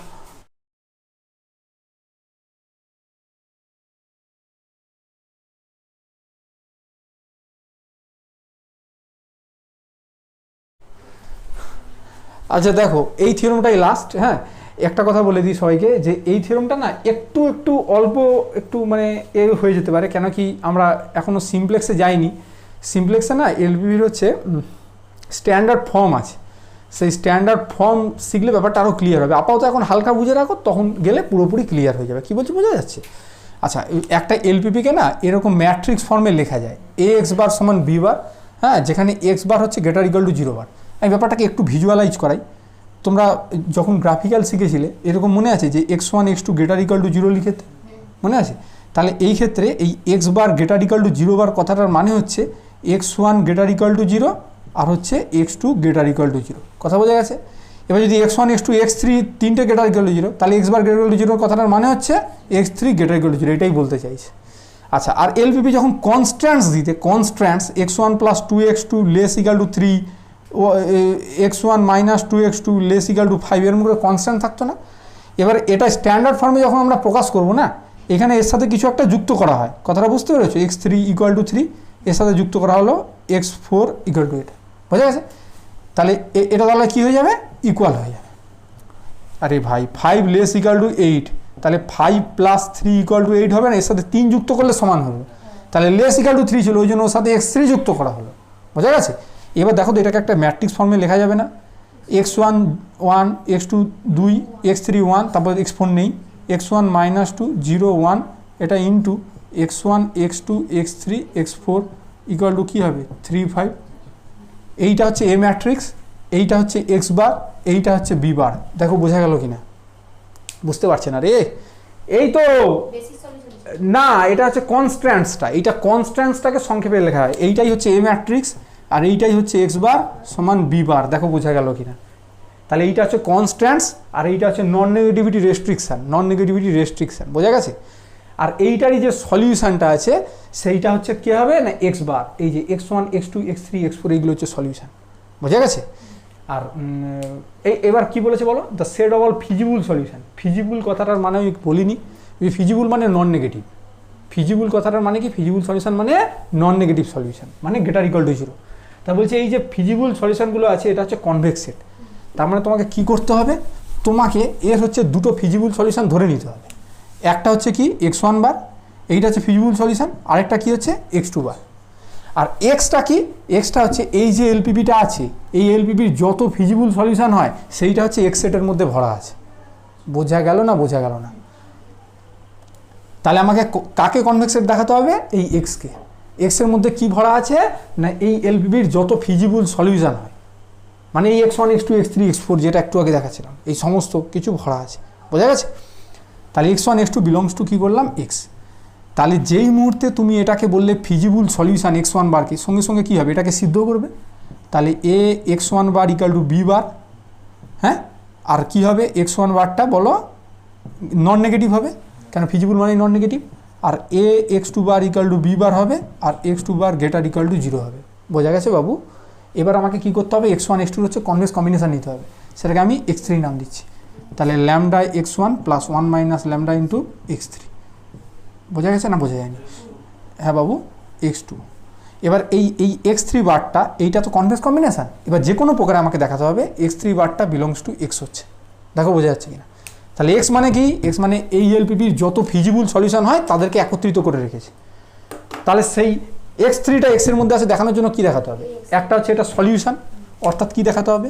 আচ্ছা দেখো, এই থিওরমটাই লাস্ট। হ্যাঁ, একটা কথা বলে দিই সবাইকে যে এই থিওরেমটা না একটু অল্প একটু মানে এ হয়ে যেতে পারে, কেন কি আমরা এখনও সিমপ্লেক্সে যাইনি। সিমপ্লেক্সে না এলপিপির হচ্ছে স্ট্যান্ডার্ড ফর্ম আছে, সেই স্ট্যান্ডার্ড ফর্ম শিখলে ব্যাপারটা আরও ক্লিয়ার হবে। আপাতত এখন হালকা বুঝে রাখো, তখন গেলে পুরোপুরি ক্লিয়ার হয়ে যাবে। কী বলছি বোঝা যাচ্ছে? আচ্ছা, একটা এলপিপিকে না এরকম ম্যাট্রিক্স ফর্মে লেখা যায়, এ এক্স বার সমান বি বার, হ্যাঁ, যেখানে এক্স বার হচ্ছে গ্রেটার ইকুয়াল টু 0 বার। আমি ব্যাপারটাকে একটু ভিজুয়ালাইজ করাই। তোমরা যখন গ্রাফিক্যাল শিখেছিলে এরকম মনে আছে যে x1 x2 greater equal to 0 লিখে, মনে আছে? তাহলে এই ক্ষেত্রে এই x bar greater equal to 0 বার কথাটার মানে হচ্ছে x1 গ্রেটার ইকুয়াল টু 0 আর হচ্ছে x2 গ্রেটার ইকুয়াল টু 0। কথা বোঝা গেছে? এবার যদি x1 x2 x3 তিনটে গ্রেটার ইকুয়াল টু 0, তাহলে x bar greater equal to 0 কথাটার মানে হচ্ছে x3 গ্রেটার ইকুয়াল টু 0, এটাই বলতে চাইছে। আচ্ছা, আর এলপিপি যখন কনস্ট্যান্টস দিতে, constants x1 plus 2x2 less equal two 3, x1 minus 2x2 less equal two 5, এর মধ্যে কনস্ট্যান্ট থাকতো না। এবার এটা স্ট্যান্ডার্ড ফর্মে যখন আমরা প্রকাশ করব না, এখানে এর সাথে কিছু একটা যুক্ত করা হয়, কথাটা বুঝতে পেরেছো? x3 ইকুয়াল টু 3, এর সাথে যুক্ত করা হলো x4 ইকুয়াল টু এটা, বোঝা গেছে? তাহলে এটা তাহলে কী হয়ে যাবে? ইকুয়াল হয়ে যাবে। আরে ভাই 5 লেস ইকুয়াল টু 8, তাহলে 5 প্লাস 3 ইকুয়াল টু 8 হবে না? এর সাথে 3 যুক্ত করলে সমান হবে। তাহলে লেস ইকুয়াল টু 3 ছিল, ওই জন্য ওর সাথে x3 যুক্ত করা হলো, বোঝা গেছে? এবার দেখো তো এটাকে একটা ম্যাট্রিক্স ফর্মে লেখা যাবে না? x1 1, x2 2, x3 1, তারপর x4 নেই, x1 মাইনাস 2 0 1, এটা into x1 x2 x3 x4 equal to কী হবে? 3 5। এইটা হচ্ছে এ ম্যাট্রিক্স, এইটা হচ্ছে এক্স বার, এইটা হচ্ছে বি বার। দেখো বোঝা গেল কিনা? বুঝতে পারছে না রে? এই তো না, এটা হচ্ছে কনস্ট্যান্টসটা, এইটা কনস্ট্যান্টসটাকে সংক্ষেপে লেখা হয়। এইটাই হচ্ছে এ ম্যাট্রিক্স আর এইটাই হচ্ছে এক্স বার সমান বি বার। দেখো বোঝা গেল কিনা? তাহলে এইটা হচ্ছে কনস্ট্যান্টস আর এইটা হচ্ছে নন নেগেটিভিটি রেস্ট্রিকশান, বোঝা গেছে? আর এইটারই যে সলিউশানটা আছে সেইটা হচ্ছে কী হবে না? এক্স বার, এই যে x1 x2 x3 x4 এইগুলো হচ্ছে সলিউশান, বোঝা গেছে? আর এবার কি বলেছে বলো? The set of all feasible solution. Feasible কথাটার মানে আমি বলিনি, ফিজিবল মানে নন নেগেটিভ। ফিজিবল কথাটার মানে কি? ফিজিবল সলিউশন মানে নন নেগেটিভ সলিউশন, মানে গ্রেটার ইকুয়াল টু 0। তা বলছে এই যে ফিজিবল সলিউশনগুলো আছে এটা হচ্ছে কনভেক্স সেট। তার মানে তোমাকে কি করতে হবে? তোমাকে এর হচ্ছে দুটো ফিজিবল সলিউশন ধরে নিতে হবে। একটা হচ্ছে কি? x1 বার, এইটা হচ্ছে ফিজিবল সলিউশন, আরেকটা কি হচ্ছে? x2 বার। আর এক্সটা কি? এক্সটা হচ্ছে এই যে এলপিপিটা আছে, এই এলপিপির যত ফিজিবল সলিউশন হয় সেইটা হচ্ছে এক্স সেটের মধ্যে ভরা আছে। বোঝা গেল না? বোঝা গেল না? তাহলে আমাকে কাকে কনভেক্স সেট দেখাতে হবে? এই এক্সকে। এক্সের মধ্যে কি ভরা আছে না? এই এলপিপির যত ফিজিবল সলিউশন হয়, মানে এই x1 x2 x3 x4 যেটা একটু আগে দেখাচ্ছিলাম, এই সমস্ত কিছু ভরা আছে, বোঝা গেছে? তাহলে x1 x2 বিলংস টু কী করলাম? এক্স। তাহলে যেই মুহূর্তে তুমি এটাকে বললে ফিজিবল সলিউশন x1 বারকে, সঙ্গে সঙ্গে কী হবে? এটাকে সিদ্ধ করবে। তাহলে a x1 bar equal to b bar, হ্যাঁ? আর কি হবে? x1 বারটা বলো নন নেগেটিভ হবে, কেন? ফিজিবল মানে নন নেগেটিভ। আর a x2 bar equal to b bar হবে, আর x2 bar greater equal to 0 হবে, বোঝা গেছে বাবু? এবার আমাকে কি করতে হবে? x1 x2 হচ্ছে কনভেক্স কম্বিনেশন নিতে হবে, সেটাকে আমি x3 নাম দিচ্ছি। তাহলে lambda x1 plus 1 minus lambda into x3, বোঝা গেছে না? বোঝা যায়নি? হ্যাঁ বাবু, x2। এবার এই x3 বারটা, এইটা তো কনভেক্স কম্বিনেশান, এবার যে কোনো প্রকারে আমাকে দেখাতে হবে x3 বারটা বিলংস টু x হচ্ছে। দেখো বোঝা যাচ্ছে কিনা? তাহলে x মানে কি? x মানে এই এলপিপির যত ফিজিবল সলিউশন হয় তাদেরকে একত্রিত করে রেখেছে। তাহলে সেই x3টা x এর মধ্যে আছে দেখানোর জন্য কি দেখাতে হবে? একটা হচ্ছে এটা সলিউশন, অর্থাৎ কি দেখাতে হবে?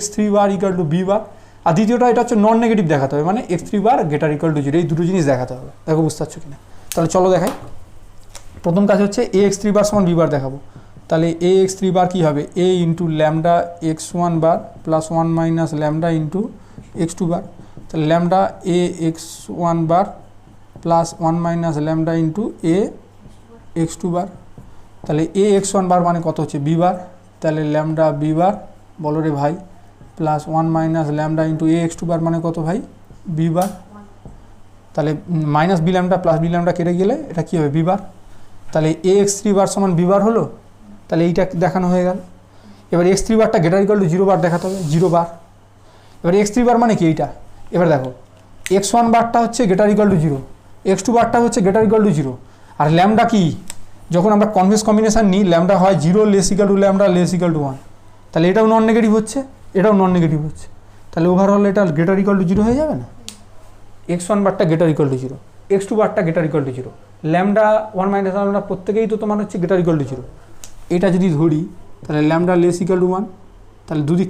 x3 bar equal to b bar. আর দ্বিতীয়টা এটা হচ্ছে নন নেগেটিভ দেখাতে হবে, মানে x3 bar greater equal to 0, এই দুটো জিনিস দেখাতে হবে। দেখো বুঝতে পারছো কিনা? তাহলে চলো দেখাই। প্রথম কাজ হচ্ছে x3 বার সমান বি বার দেখাবো। তাহলে x3 বার কী হবে? a into lambda x1 bar plus 1 minus lambda into x2 bar. তাহলে lambda x1 bar plus 1 minus lambda into x2 bar. তাহলে x1 বার মানে কত হচ্ছে? B bar. তাহলে ল্যামডা বি বার বলো রে ভাই, plus 1 minus lambda into x2 bar মানে কত ভাই? B bar. তাহলে minus b lambda plus b lambda কেটে গেলে এটা কী হবে? B bar. তাহলে x3 বার সমান বি বার হলো, তাহলে এইটা দেখানো হয়ে গেল। এবার x3 বারটা গ্রেটার ইকুয়াল টু 0 বার দেখাতে হবে, 0 বার। এবার x3 বার মানে কি? এইটা। এবার দেখো x1 বারটা হচ্ছে গ্রেটার ইকুয়াল টু 0, x2 বারটা হচ্ছে গ্রেটার ইকুয়াল টু 0। আর ল্যামডা কি? যখন আমরা কনভেক্স কম্বিনেশান নিই ল্যামডা হয় 0 less equal to lambda less equal to 1। তাহলে এটাও নন নেগেটিভ হচ্ছে, এটাও নন নেগেটিভ হচ্ছে। তাহলে ওভারঅল এটা গ্রেটার ইকুয়াল টু জিরো হয়ে যাবে না? x1 বারটা greater equal two zero, x2 বারটা greater equal two zero, lambda 1 minus lambda প্রত্যেকেই তো তোমার হচ্ছে গ্রেটার ইকুয়াল টু জিরো। এটা যদি ধরি তাহলে ল্যামডা লেস ইকুয়াল টু 1, তাহলে দুদিক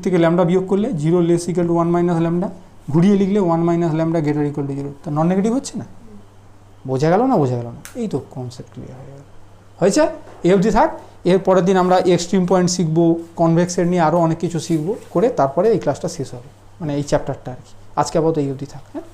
থেকে ল্যামডা বিয়োগ করলে 0 less equal to 1 minus lambda, ঘুরিয়ে লিখলে 1 minus lambda greater equal two zero. তা নন নেগেটিভ হচ্ছে না? বোঝা গেল না? বোঝা গেল না? এই তো কনসেপ্ট ক্লিয়ার হয়ে গেল। হয়েছে? এই অবধি থাক। এর পরের দিন আমরা এক্সট্রিম পয়েন্ট শিখবো, কনভেক্সের নিয়ে আরও অনেক কিছু শিখবো, করে তারপরে এই ক্লাসটা শেষ হবে, মানে এই চ্যাপ্টারটা আর কি। আজকে আপাতত এই অবধি থাক। হ্যাঁ।